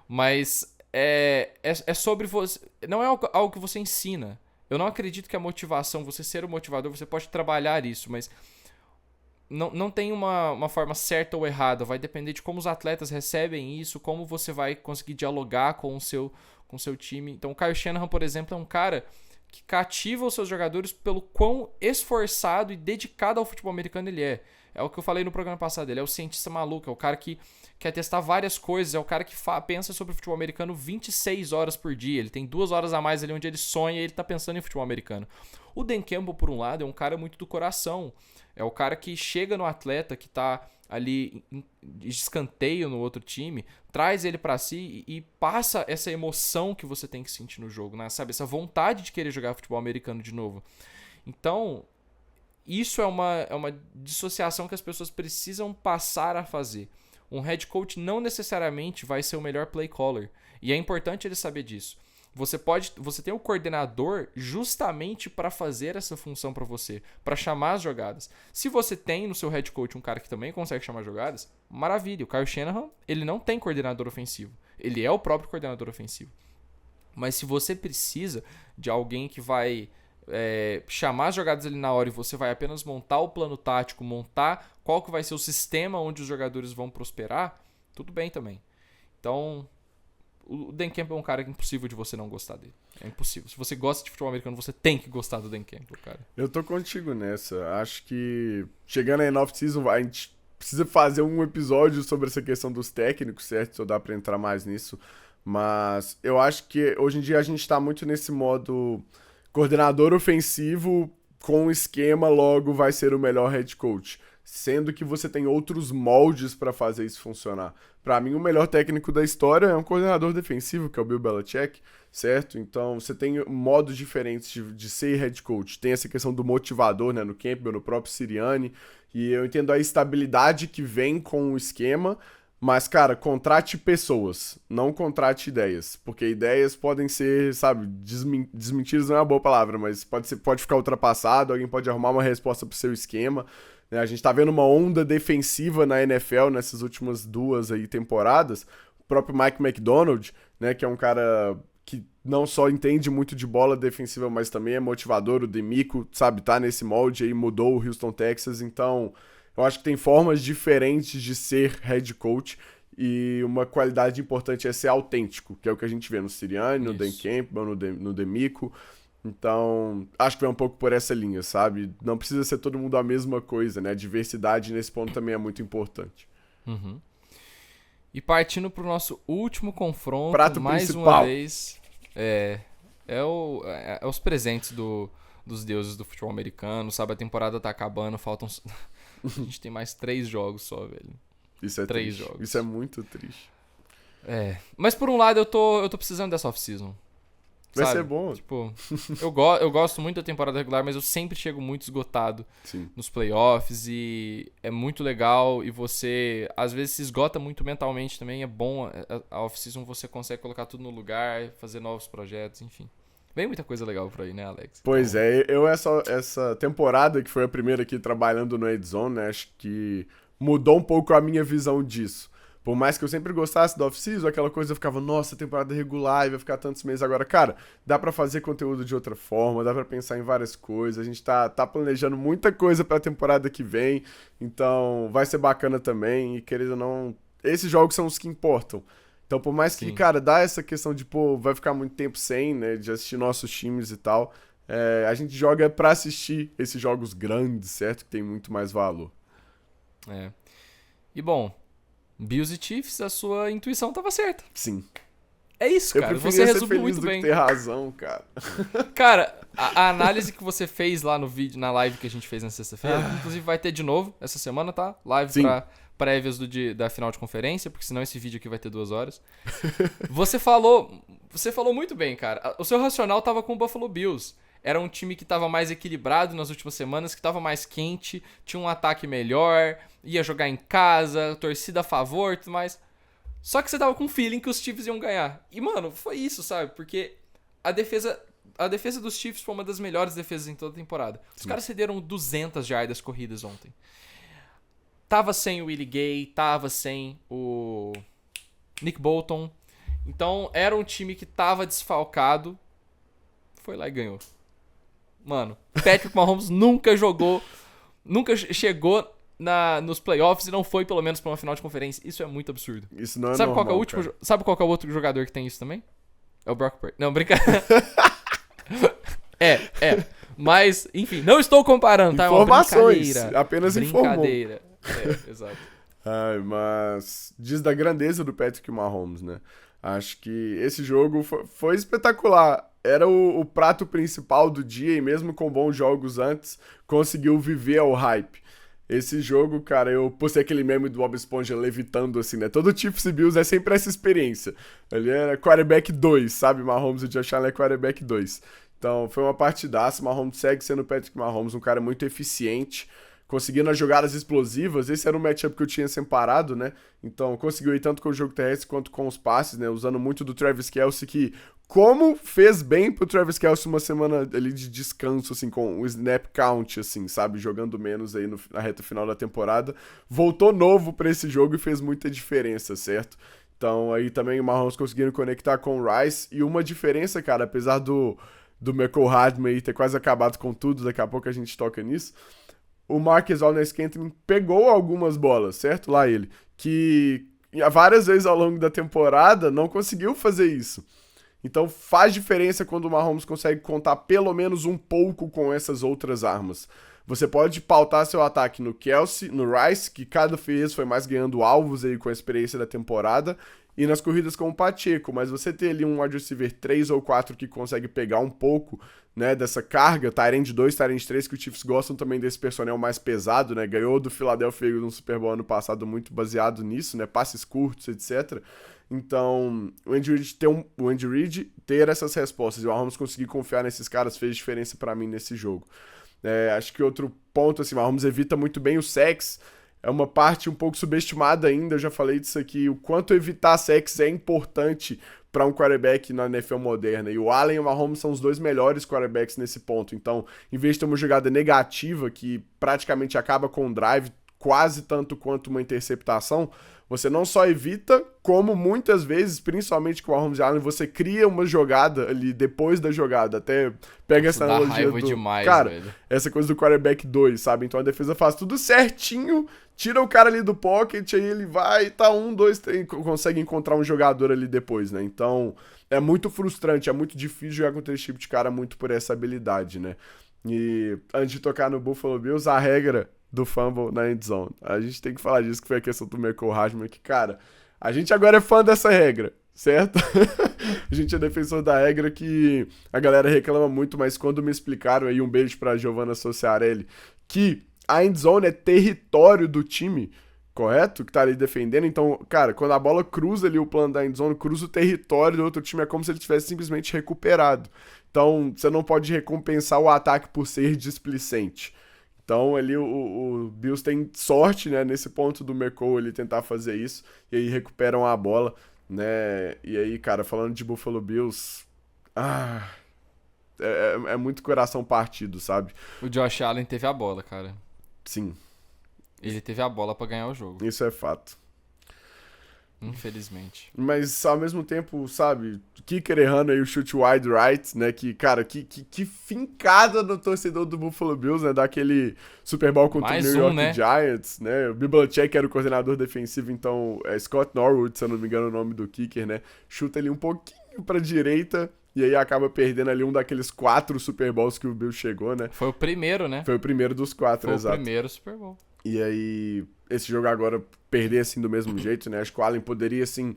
Speaker 1: Mas é sobre você. Não é algo que você ensina. Eu não acredito que a motivação, você ser o motivador, você pode trabalhar isso, mas não tem uma forma certa ou errada. Vai depender de como os atletas recebem isso, como você vai conseguir dialogar com o seu time. Então o Kyle Shanahan, por exemplo, é um cara que cativa os seus jogadores pelo quão esforçado e dedicado ao futebol americano ele é. É o que eu falei no programa passado. Ele é o cientista maluco, é o cara que quer testar várias coisas, é o cara que pensa sobre o futebol americano 26 horas por dia. Ele tem 2 horas a mais ali onde ele sonha e ele tá pensando em futebol americano. O Dan Campbell, por um lado, é um cara muito do coração. É o cara que chega no atleta que tá ali de escanteio no outro time, traz ele pra si e passa essa emoção que você tem que sentir no jogo, né? Sabe? Essa vontade de querer jogar futebol americano de novo. Então, isso é uma dissociação que as pessoas precisam passar a fazer. Um head coach não necessariamente vai ser o melhor play caller. E é importante ele saber disso. Você tem o coordenador justamente para fazer essa função para você, para chamar as jogadas. Se você tem no seu head coach um cara que também consegue chamar jogadas, maravilha. O Kyle Shanahan, ele não tem coordenador ofensivo. Ele é o próprio coordenador ofensivo. Mas se você precisa de alguém que vai chamar as jogadas ali na hora e você vai apenas montar o plano tático, montar qual que vai ser o sistema onde os jogadores vão prosperar, tudo bem também. Então, o Dan Campbell é um cara que é impossível de você não gostar dele. É impossível. Se você gosta de futebol americano, você tem que gostar do Dan Campbell, cara.
Speaker 2: Eu tô contigo nessa. Acho que chegando aí na off-season, a gente precisa fazer um episódio sobre essa questão dos técnicos, certo? Só dá pra entrar mais nisso. Mas eu acho que hoje em dia a gente tá muito nesse modo coordenador ofensivo com esquema, logo vai ser o melhor head coach. Sendo que você tem outros moldes pra fazer isso funcionar. Pra mim, o melhor técnico da história é um coordenador defensivo, que é o Bill Belichick, certo? Então, você tem modos diferentes de ser head coach. Tem essa questão do motivador, né, no Campbell, no próprio Sirianni, e eu entendo a estabilidade que vem com o esquema, mas, cara, contrate pessoas, não contrate ideias, porque ideias podem ser, sabe, desmentidas não é uma boa palavra, mas pode ficar ultrapassado, alguém pode arrumar uma resposta pro seu esquema. A gente tá vendo uma onda defensiva na NFL nessas últimas 2 aí temporadas. O próprio Mike McDonald, né, que é um cara que não só entende muito de bola defensiva, mas também é motivador. O DeMeco, sabe, tá nesse molde aí, mudou o Houston Texas. Então, eu acho que tem formas diferentes de ser head coach. E uma qualidade importante é ser autêntico, que é o que a gente vê no Sirianni, no Dan Campbell, no DeMeco. Então, acho que vai um pouco por essa linha, sabe? Não precisa ser todo mundo a mesma coisa, né? A diversidade nesse ponto também é muito importante.
Speaker 1: Uhum. E partindo pro nosso último confronto,
Speaker 2: Prato
Speaker 1: mais
Speaker 2: principal.
Speaker 1: uma vez, é os presentes dos deuses do futebol americano, sabe? A temporada tá acabando, faltam... A gente tem mais 3 jogos só, velho.
Speaker 2: Isso é
Speaker 1: 3
Speaker 2: triste.
Speaker 1: jogos.
Speaker 2: Isso é muito triste.
Speaker 1: Mas por um lado eu tô precisando dessa off-season.
Speaker 2: Vai
Speaker 1: Sabe?
Speaker 2: ser bom.
Speaker 1: Tipo, eu gosto muito da temporada regular, mas eu sempre chego muito esgotado
Speaker 2: Sim.
Speaker 1: nos playoffs e é muito legal e você às vezes se esgota muito mentalmente também, é bom a off-season, você consegue colocar tudo no lugar, fazer novos projetos, enfim. Vem muita coisa legal por aí, né, Alex?
Speaker 2: Pois é, essa temporada que foi a primeira aqui trabalhando no Red Zone, né, acho que mudou um pouco a minha visão disso. Por mais que eu sempre gostasse da off-season, aquela coisa eu ficava, nossa, temporada regular e vai ficar tantos meses. Agora, cara, dá pra fazer conteúdo de outra forma, dá pra pensar em várias coisas. A gente tá planejando muita coisa pra temporada que vem, então vai ser bacana também. E querendo ou não, esses jogos são os que importam. Então, por mais que,
Speaker 1: Sim.
Speaker 2: cara, dá essa questão de, pô, vai ficar muito tempo sem, né, de assistir nossos times e tal, a gente joga pra assistir esses jogos grandes, certo? Que tem muito mais valor.
Speaker 1: E bom, Bills e Chiefs, a sua intuição tava certa.
Speaker 2: Sim.
Speaker 1: É isso,
Speaker 2: Eu
Speaker 1: cara.
Speaker 2: preferia
Speaker 1: Você
Speaker 2: ser
Speaker 1: resume
Speaker 2: feliz
Speaker 1: muito
Speaker 2: do
Speaker 1: bem.
Speaker 2: que ter razão, cara.
Speaker 1: Cara, a análise que você fez lá no vídeo, na live que a gente fez na sexta-feira, inclusive vai ter de novo essa semana, tá? Live
Speaker 2: Sim.
Speaker 1: pra prévias da final de conferência, porque senão esse vídeo aqui vai ter 2 horas. Você falou muito bem, cara. O seu racional tava com o Buffalo Bills. Era um time que tava mais equilibrado nas últimas semanas, que tava mais quente, tinha um ataque melhor, ia jogar em casa, torcida a favor e tudo mais. Só que você tava com o feeling que os Chiefs iam ganhar. E, mano, foi isso, sabe? Porque a defesa dos Chiefs foi uma das melhores defesas em toda a temporada. Os caras cederam 200 jardas corridas ontem. Tava sem o Willie Gay, tava sem o Nick Bolton. Então, era um time que tava desfalcado. Foi lá e ganhou. Mano, Patrick Mahomes nunca chegou nos playoffs e não foi pelo menos pra uma final de conferência. Isso é muito absurdo.
Speaker 2: Isso não é
Speaker 1: Sabe
Speaker 2: normal,
Speaker 1: sabe qual que é o outro jogador que tem isso também? É o Brock Purdy. Não, brincadeira. Mas, enfim, não estou comparando, tá?
Speaker 2: Informações,
Speaker 1: É uma
Speaker 2: apenas informou.
Speaker 1: brincadeira. Exato.
Speaker 2: Ai, mas diz da grandeza do Patrick Mahomes, né? Acho que esse jogo foi espetacular. Era o prato principal do dia e mesmo com bons jogos antes, conseguiu viver ao hype. Esse jogo, cara, eu postei aquele meme do Bob Esponja levitando assim, né? Todo Chiefs e Bills é sempre essa experiência. Ele era quarterback 2, sabe? Mahomes e Josh Allen é quarterback 2. Então, foi uma partidaça. Mahomes segue sendo o Patrick Mahomes, um cara muito eficiente, conseguindo as jogadas explosivas. Esse era um matchup que eu tinha separado, né? Então, conseguiu ir tanto com o jogo terrestre quanto com os passes, né? Usando muito do Travis Kelce, que como fez bem pro Travis Kelce uma semana ali de descanso, assim, com o snap count, assim, sabe? Jogando menos aí na reta final da temporada. Voltou novo pra esse jogo e fez muita diferença, certo? Então, aí também o Mahomes conseguindo conectar com o Rice. E uma diferença, cara, apesar do Mecole Hardman aí ter quase acabado com tudo, daqui a pouco a gente toca nisso. O Marquez Valdes-Scantling pegou algumas bolas, certo? Lá ele. Que várias vezes ao longo da temporada não conseguiu fazer isso. Então faz diferença quando o Mahomes consegue contar pelo menos um pouco com essas outras armas. Você pode pautar seu ataque no Kelce, no Rice, que cada vez foi mais ganhando alvos aí com a experiência da temporada, e nas corridas com o Pacheco, mas você ter ali um wide receiver 3 ou 4 que consegue pegar um pouco, né, dessa carga, Tyrande 2, Tyrande 3, que os Chiefs gostam também desse personnel mais pesado, né, ganhou do Philadelphia Eagles no Super Bowl ano passado muito baseado nisso, né, passes curtos, etc. Então, o Andy Reid ter essas respostas e o Mahomes conseguir confiar nesses caras fez diferença pra mim nesse jogo. Acho que outro ponto, assim, o Mahomes evita muito bem os sacks, é uma parte um pouco subestimada ainda, eu já falei disso aqui, o quanto evitar sacks é importante para um quarterback na NFL moderna, e o Allen e o Mahomes são os dois melhores quarterbacks nesse ponto, então, em vez de ter uma jogada negativa que praticamente acaba com um drive, quase tanto quanto uma interceptação, você não só evita, como muitas vezes, principalmente com o Mahomes e Allen, você cria uma jogada ali depois da jogada. Até pega essa analogia do...
Speaker 1: demais,
Speaker 2: cara,
Speaker 1: velho.
Speaker 2: essa coisa do quarterback 2, sabe? Então a defesa faz tudo certinho, tira o cara ali do pocket, aí ele vai, tá 1, 2, 3, consegue encontrar um jogador ali depois, né? Então é muito frustrante, é muito difícil jogar contra esse tipo de cara muito por essa habilidade, né? E antes de tocar no Buffalo Bills, a regra do fumble na endzone. A gente tem que falar disso, que foi a questão do Mecole Hardman, que, cara, a gente agora é fã dessa regra, certo? A gente é defensor da regra que a galera reclama muito, mas quando me explicaram aí, um beijo pra Giovanna Sociarelli, que a endzone é território do time, correto? Que tá ali defendendo, então, cara, quando a bola cruza ali o plano da endzone, cruza o território do outro time, é como se ele tivesse simplesmente recuperado. Então, você não pode recompensar o ataque por ser displicente. Então, ali o Bills tem sorte, né, nesse ponto do Mecole ele tentar fazer isso, e aí recuperam a bola, né, e aí, cara, falando de Buffalo Bills, é muito coração partido, sabe?
Speaker 1: O Josh Allen teve a bola, cara.
Speaker 2: Sim.
Speaker 1: Ele teve a bola pra ganhar o jogo.
Speaker 2: Isso é fato.
Speaker 1: Infelizmente.
Speaker 2: Mas, ao mesmo tempo, sabe, kicker errando aí o chute wide right, né, que, cara, que fincada no torcedor do Buffalo Bills, né, daquele Super Bowl contra o New York
Speaker 1: né?
Speaker 2: Giants, né, o Bill Belichick era o coordenador defensivo, então, Scott Norwood, se eu não me engano o nome do kicker, né, chuta ali um pouquinho pra direita, e aí acaba perdendo ali um daqueles 4 Super Bowls que o Bills chegou, né.
Speaker 1: Foi o primeiro, né?
Speaker 2: Foi o primeiro dos 4, exato.
Speaker 1: Foi o primeiro Super Bowl.
Speaker 2: E aí, esse jogo agora perder assim do mesmo jeito, né? Acho que o Allen poderia, assim,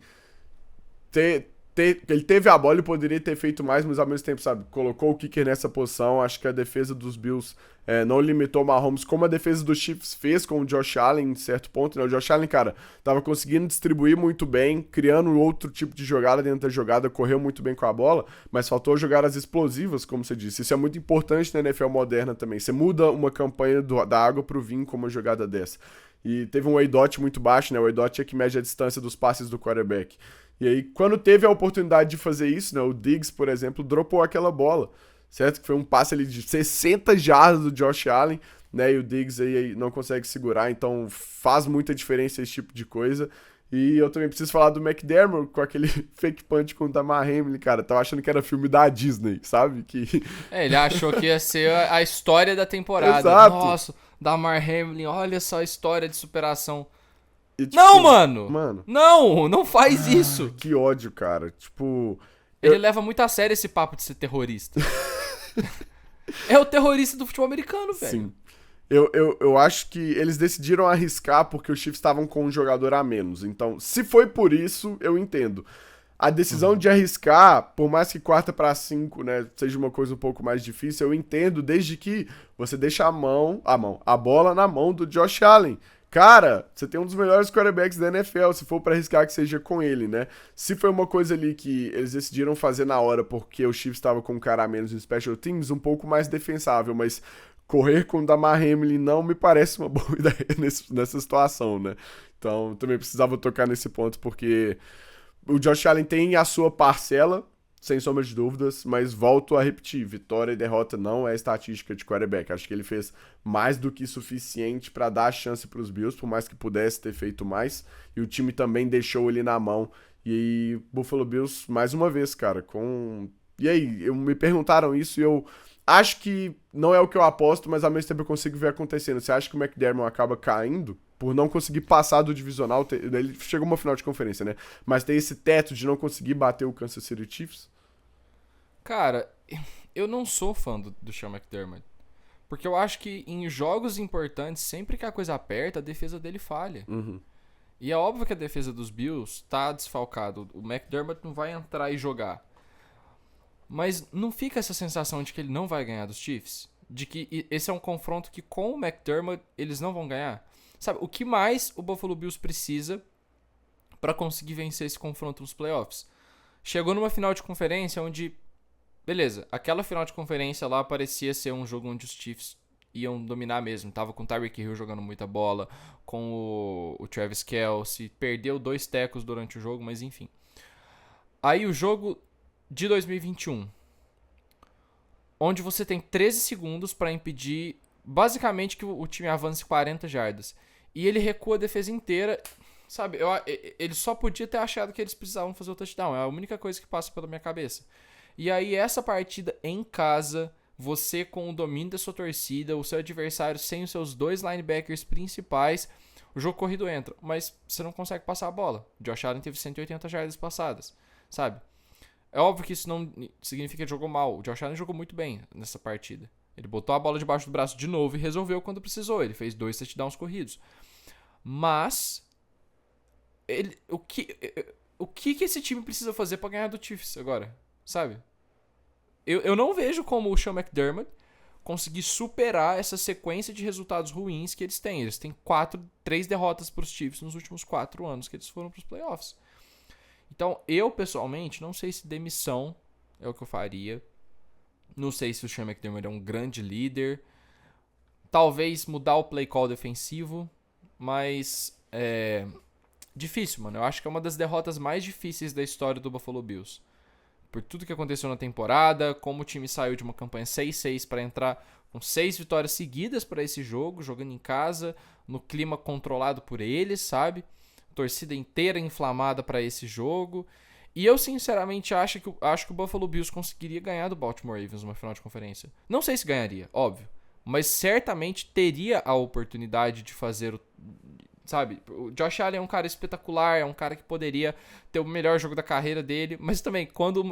Speaker 2: ele teve a bola e poderia ter feito mais, mas ao mesmo tempo, sabe, colocou o kicker nessa posição. Acho que a defesa dos Bills não limitou o Mahomes, como a defesa dos Chiefs fez com o Josh Allen em certo ponto, né? O Josh Allen, cara, tava conseguindo distribuir muito bem, criando outro tipo de jogada dentro da jogada, correu muito bem com a bola, mas faltou jogadas explosivas, como você disse. Isso é muito importante na NFL moderna também. Você muda uma campanha da água pro vinho com uma jogada dessa. E teve um A-Dot muito baixo, né? O A-Dot é que mede a distância dos passes do quarterback. E aí, quando teve a oportunidade de fazer isso, né? O Diggs, por exemplo, dropou aquela bola, certo? Que foi um passe ali de 60 jardas do Josh Allen, né? E o Diggs aí não consegue segurar, então faz muita diferença esse tipo de coisa. E eu também preciso falar do McDermott com aquele fake punch com o Damar Hamlin, cara. Tava achando que era filme da Disney, sabe?
Speaker 1: Ele achou que ia ser a história da temporada.
Speaker 2: Exato.
Speaker 1: Nossa, Damar Hamlin, olha só a história de superação.
Speaker 2: E, tipo,
Speaker 1: não, mano!
Speaker 2: Mano!
Speaker 1: Não faz isso!
Speaker 2: Que ódio, cara. Tipo...
Speaker 1: Ele leva muito a sério esse papo de ser terrorista. É o terrorista do futebol americano, velho.
Speaker 2: Sim. Eu acho que eles decidiram arriscar porque os Chiefs estavam com um jogador a menos. Então, se foi por isso, eu entendo. A decisão de arriscar, por mais que 4-5, né, seja uma coisa um pouco mais difícil, eu entendo desde que você deixa a bola na mão do Josh Allen. Cara, você tem um dos melhores quarterbacks da NFL, se for pra arriscar que seja com ele, né? Se foi uma coisa ali que eles decidiram fazer na hora porque o Chiefs estava com um cara a menos no Special Teams, um pouco mais defensável, mas correr com o Damar Hamlin não me parece uma boa ideia nessa situação, né? Então, também precisava tocar nesse ponto, porque o Josh Allen tem a sua parcela, sem sombra de dúvidas, mas volto a repetir, vitória e derrota não é estatística de quarterback. Acho que ele fez mais do que suficiente para dar a chance para os Bills, por mais que pudesse ter feito mais, e o time também deixou ele na mão. E aí, Buffalo Bills, mais uma vez, cara, com... E aí, me perguntaram isso e eu acho que não é o que eu aposto, mas ao mesmo tempo eu consigo ver acontecendo. Você acha que o McDermott acaba caindo por não conseguir passar do divisional? Ele chegou uma final de conferência, né? Mas tem esse teto de não conseguir bater o Kansas City Chiefs?
Speaker 1: Cara, eu não sou fã do Sean McDermott. Porque eu acho que em jogos importantes, sempre que a coisa aperta, a defesa dele falha.
Speaker 2: Uhum.
Speaker 1: E é óbvio que a defesa dos Bills tá desfalcado. O McDermott não vai entrar e jogar. Mas não fica essa sensação de que ele não vai ganhar dos Chiefs? De que esse é um confronto que com o McDermott eles não vão ganhar? Sabe, o que mais o Buffalo Bills precisa para conseguir vencer esse confronto nos playoffs? Chegou numa final de conferência onde... Beleza, aquela final de conferência lá parecia ser um jogo onde os Chiefs iam dominar mesmo. Tava com o Tyreek Hill jogando muita bola, com o Travis Kelce, perdeu 2 tecos durante o jogo, mas enfim. Aí o jogo de 2021, onde você tem 13 segundos para impedir basicamente que o time avance 40 jardas. E ele recua a defesa inteira, sabe? Ele só podia ter achado que eles precisavam fazer o touchdown, é a única coisa que passa pela minha cabeça. E aí essa partida em casa, você com o domínio da sua torcida, o seu adversário sem os seus 2 linebackers principais, o jogo corrido entra, mas você não consegue passar a bola. O Josh Allen teve 180 jardas passadas, sabe? É óbvio que isso não significa que ele jogou mal. O Josh Allen jogou muito bem nessa partida. Ele botou a bola debaixo do braço de novo e resolveu quando precisou. Ele fez 2 touchdowns corridos. Mas o que esse time precisa fazer pra ganhar do Chiefs agora? Sabe? Eu não vejo como o Sean McDermott conseguir superar essa sequência de resultados ruins que eles têm. Eles têm 3 derrotas pros Chiefs nos últimos 4 anos que eles foram pros playoffs. Então, eu pessoalmente não sei se demissão é o que eu faria. Não sei se o Sean McDermott é um grande líder. Talvez mudar o play call defensivo. Mas é difícil, mano. Eu acho que é uma das derrotas mais difíceis da história do Buffalo Bills. Por tudo que aconteceu na temporada, como o time saiu de uma campanha 6-6 para entrar com 6 vitórias seguidas para esse jogo, jogando em casa, no clima controlado por eles, sabe? Torcida inteira inflamada para esse jogo. E eu sinceramente acho que o Buffalo Bills conseguiria ganhar do Baltimore Ravens numa final de conferência. Não sei se ganharia, óbvio. Mas certamente teria a oportunidade de fazer sabe? O Josh Allen é um cara espetacular, é um cara que poderia ter o melhor jogo da carreira dele. Mas também, quando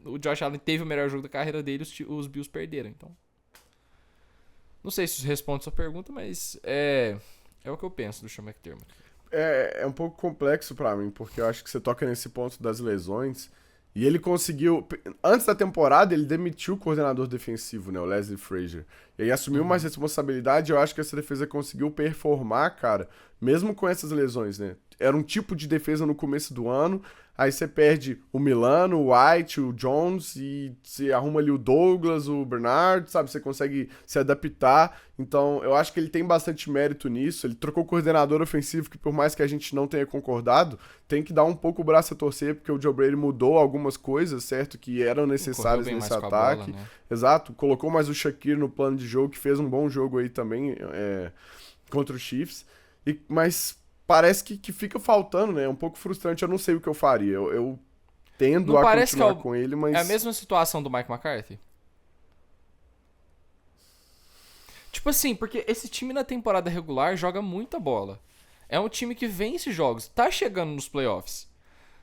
Speaker 1: o Josh Allen teve o melhor jogo da carreira dele, os Bills perderam. Então, não sei se isso responde a sua pergunta, mas é o que eu penso do Sean McDermott.
Speaker 2: É um pouco complexo pra mim, porque eu acho que você toca nesse ponto das lesões. E ele conseguiu... Antes da temporada, ele demitiu o coordenador defensivo, né? O Leslie Frazier. E aí assumiu mais responsabilidade. Eu acho que essa defesa conseguiu performar, cara, mesmo com essas lesões, né? Era um tipo de defesa no começo do ano. Aí você perde o Milano, o White, o Jones e você arruma ali o Douglas, o Bernard, sabe? Você consegue se adaptar. Então, eu acho que ele tem bastante mérito nisso. Ele trocou o coordenador ofensivo, que por mais que a gente não tenha concordado, tem que dar um pouco o braço a torcer, porque o Joe Brady mudou algumas coisas, certo? Que eram necessárias nesse ataque.
Speaker 1: Bola, né?
Speaker 2: Exato. Colocou mais o Shakir no plano de jogo, que fez um bom jogo aí também contra o Chiefs. Mas... parece que fica faltando, né? É um pouco frustrante, eu não sei o que eu faria. Eu tendo
Speaker 1: não
Speaker 2: a
Speaker 1: parece
Speaker 2: continuar
Speaker 1: que
Speaker 2: com ele, mas...
Speaker 1: É a mesma situação do Mike McCarthy? Tipo assim, porque esse time na temporada regular joga muita bola. É um time que vence jogos, tá chegando nos playoffs.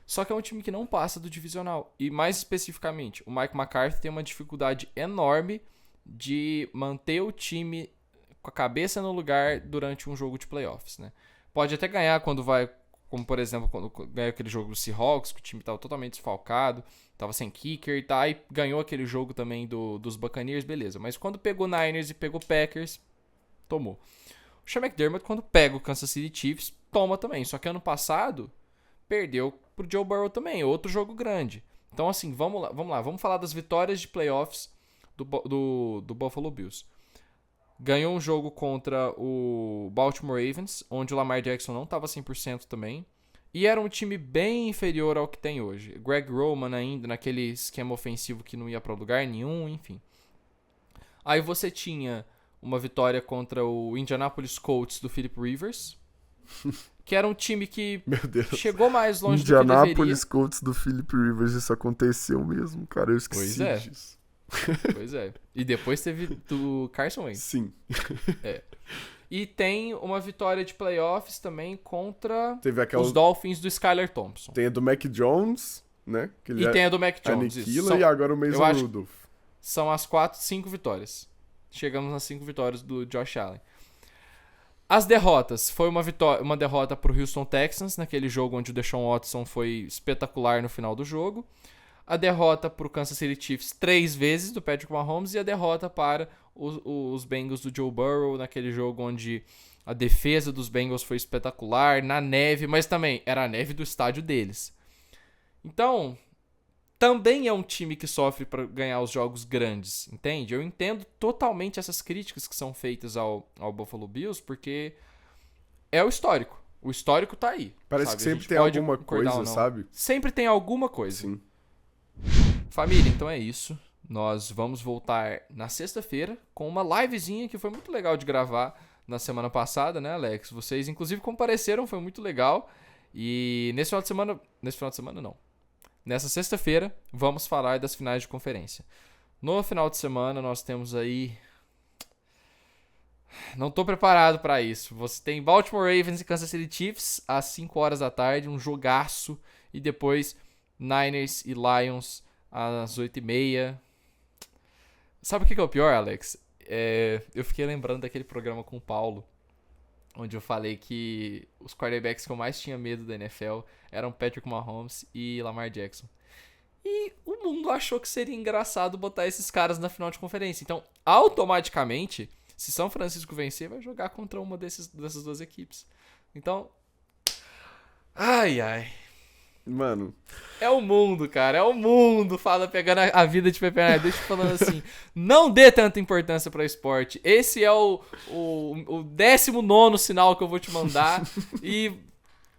Speaker 1: Só que é um time que não passa do divisional. E mais especificamente, o Mike McCarthy tem uma dificuldade enorme de manter o time com a cabeça no lugar durante um jogo de playoffs, né? Pode até ganhar quando vai, como por exemplo, quando ganhou aquele jogo do Seahawks, que o time estava totalmente desfalcado, estava sem kicker e tal, e ganhou aquele jogo também dos Buccaneers, beleza. Mas quando pegou Niners e pegou Packers, tomou. O Sean McDermott, quando pega o Kansas City Chiefs, toma também. Só que ano passado, perdeu pro Joe Burrow também, outro jogo grande. Então assim, vamos lá, vamos falar das vitórias de playoffs do Buffalo Bills. Ganhou um jogo contra o Baltimore Ravens, onde o Lamar Jackson não estava 100% também. E era um time bem inferior ao que tem hoje. Greg Roman ainda naquele esquema ofensivo que não ia para lugar nenhum, enfim. Aí você tinha uma vitória contra o Indianapolis Colts do Philip Rivers, que era um time que
Speaker 2: Meu Deus.
Speaker 1: chegou mais longe do que deveria.
Speaker 2: Indianapolis Colts do Philip Rivers, isso aconteceu mesmo, cara. Eu esqueci disso.
Speaker 1: Pois é. E depois teve do Carson Wentz.
Speaker 2: Sim.
Speaker 1: E tem uma vitória de playoffs também contra
Speaker 2: Teve
Speaker 1: os Dolphins do Skylar Thompson.
Speaker 2: Tem a do Mac Jones, né? Que
Speaker 1: E tem a do Mac Jones.
Speaker 2: Aniquila, e agora o Mason Rudolph.
Speaker 1: São as 5 vitórias. Chegamos nas 5 vitórias do Josh Allen. As derrotas. Foi uma derrota pro Houston Texans, naquele jogo onde o Deshaun Watson foi espetacular no final do jogo. A derrota pro Kansas City Chiefs 3 vezes, do Patrick Mahomes. E a derrota para os Bengals do Joe Burrow, naquele jogo onde a defesa dos Bengals foi espetacular, na neve, mas também era a neve do estádio deles. Então, também é um time que sofre para ganhar os jogos grandes, entende? Eu entendo totalmente essas críticas que são feitas ao Buffalo Bills, porque é o histórico. O histórico tá aí.
Speaker 2: Parece
Speaker 1: sabe?
Speaker 2: que sempre tem alguma coisa, sabe?
Speaker 1: Sempre tem alguma coisa.
Speaker 2: Sim.
Speaker 1: Família, então é isso. Nós vamos voltar na sexta-feira com uma livezinha que foi muito legal de gravar na semana passada, né, Alex? Vocês, inclusive, compareceram, foi muito legal. E nesse final de semana não. Nessa sexta-feira, vamos falar das finais de conferência. No final de semana, nós temos aí... Não tô preparado para isso. Você tem Baltimore Ravens e Kansas City Chiefs às 5 horas da tarde, um jogaço. E depois Niners e Lions às 8h30. Sabe o que é o pior, Alex? Eu fiquei lembrando daquele programa com o Paulo, onde eu falei que os quarterbacks que eu mais tinha medo da NFL eram Patrick Mahomes e Lamar Jackson. E o mundo achou que seria engraçado botar esses caras na final de conferência. Então, automaticamente, se São Francisco vencer, vai jogar contra uma dessas duas equipes. Então, ai.
Speaker 2: Mano.
Speaker 1: É o mundo, cara. É o mundo. Fala, pegando a vida de Pepe Arnaldo. Deixa eu falando assim. Não dê tanta importância pra esporte. Esse é o 19º sinal que eu vou te mandar. E,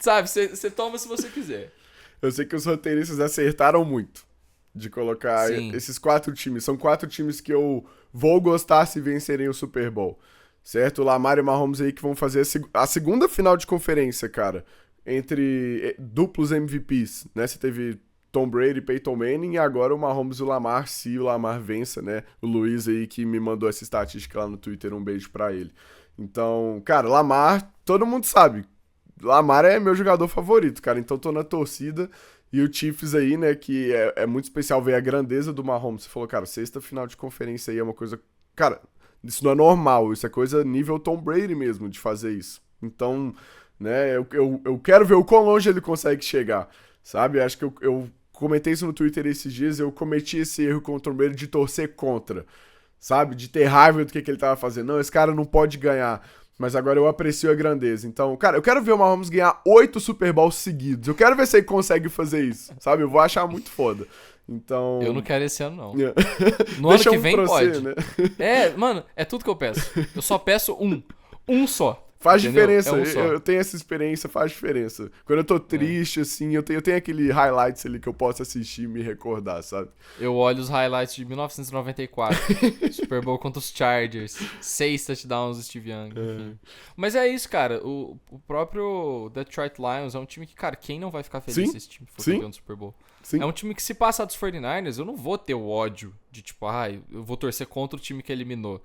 Speaker 1: sabe, você toma se você quiser.
Speaker 2: Eu sei que os roteiristas acertaram muito de colocar esses 4 times. São 4 times que eu vou gostar se vencerem o Super Bowl. Certo? O Lamar e o Mahomes aí que vão fazer a segunda final de conferência, cara. Entre duplos MVPs, né? Você teve Tom Brady, Peyton Manning, e agora o Mahomes e o Lamar, se o Lamar vença, né? O Luiz aí que me mandou essa estatística lá no Twitter, um beijo pra ele. Então, cara, Lamar, todo mundo sabe. Lamar é meu jogador favorito, cara, então tô na torcida. E o Chiefs aí, né, que é muito especial ver a grandeza do Mahomes. Você falou, cara, sexta final de conferência aí é uma coisa... Cara, isso não é normal, isso é coisa nível Tom Brady mesmo, de fazer isso. Então... né? Eu quero ver o quão longe ele consegue chegar, sabe? Acho que eu comentei isso no Twitter esses dias, eu cometi esse erro contra o Brady de torcer contra, sabe? De ter raiva do que ele tava fazendo. Não, esse cara não pode ganhar, mas agora eu aprecio a grandeza. Então, cara, eu quero ver o Mahomes ganhar 8 Super Bowls seguidos. Eu quero ver se ele consegue fazer isso, sabe? Eu vou achar muito foda. Então...
Speaker 1: Eu não quero esse ano, não. No ano que vem pode.
Speaker 2: Né?
Speaker 1: Mano, é tudo que eu peço. Eu só peço um só.
Speaker 2: Faz
Speaker 1: Entendeu?
Speaker 2: diferença, eu tenho essa experiência, faz diferença. Quando eu tô triste, assim, eu tenho aquele highlights ali que eu posso assistir e me recordar, sabe?
Speaker 1: Eu olho os highlights de 1994, Super Bowl contra os Chargers, 6 touchdowns do Steve Young, enfim. Mas é isso, cara, o próprio Detroit Lions é um time que, cara, quem não vai ficar feliz se esse time for campeão do Super Bowl?
Speaker 2: Sim.
Speaker 1: É um time que, se passar dos 49ers, eu não vou ter o ódio de, tipo, eu vou torcer contra o time que eliminou.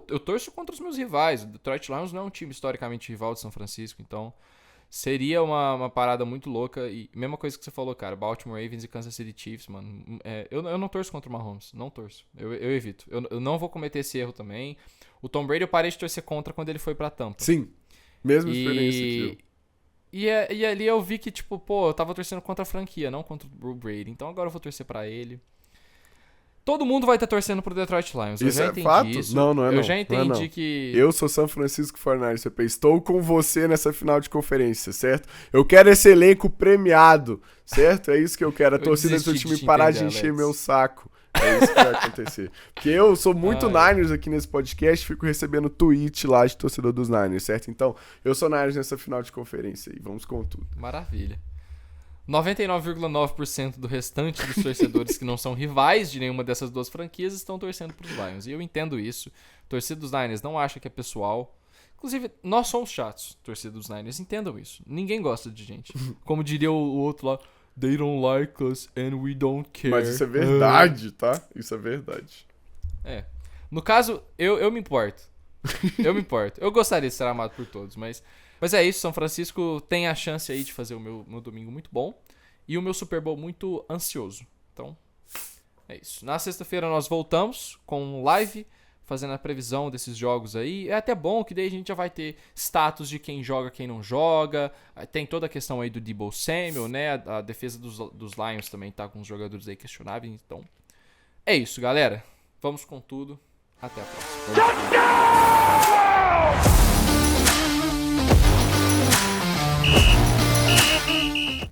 Speaker 1: Eu torço contra os meus rivais. O Detroit Lions não é um time historicamente rival de São Francisco, então seria uma parada muito louca. E mesma coisa que você falou, cara, Baltimore Ravens e Kansas City Chiefs, mano. Eu não torço contra o Mahomes, não torço. Eu evito. Eu não vou cometer esse erro também. O Tom Brady eu parei de torcer contra quando ele foi pra Tampa.
Speaker 2: Sim, mesma experiência que eu.
Speaker 1: E ali eu vi que, tipo, eu tava torcendo contra a franquia, não contra o Brady. Então agora eu vou torcer pra ele. Todo mundo vai estar torcendo pro Detroit Lions. Eu já entendi
Speaker 2: fato?
Speaker 1: isso.
Speaker 2: Não é não.
Speaker 1: Eu já entendi que...
Speaker 2: Eu sou São Francisco 49ers, CP. Estou com você nessa final de conferência, certo? Eu quero esse elenco premiado, certo? É isso que eu quero. A torcida do seu time parar de encher meu saco. É isso que vai acontecer. Porque eu sou muito Niners aqui nesse podcast, fico recebendo tweet lá de torcedor dos Niners, certo? Então, eu sou Niners nessa final de conferência aí. Vamos com tudo.
Speaker 1: Maravilha. 99,9% do restante dos torcedores que não são rivais de nenhuma dessas duas franquias estão torcendo pros Lions. E eu entendo isso. Torcida dos Niners não acha que é pessoal. Inclusive, nós somos chatos, torcida dos Niners. Entendam isso. Ninguém gosta de gente. Como diria o outro lá, they don't like us and we don't care.
Speaker 2: Mas isso é verdade, tá? Isso é verdade.
Speaker 1: No caso, eu me importo. Eu me importo. Eu gostaria de ser amado por todos, mas é isso. São Francisco tem a chance aí de fazer o meu domingo muito bom e o meu Super Bowl muito ansioso. Então, é isso. Na sexta-feira nós voltamos com live, fazendo a previsão desses jogos aí. É até bom que daí a gente já vai ter status de quem joga, quem não joga. Tem toda a questão aí do Deebo Samuel, né? A defesa dos Lions também tá com os jogadores aí questionáveis. Então, é isso, galera. Vamos com tudo. Até a próxima.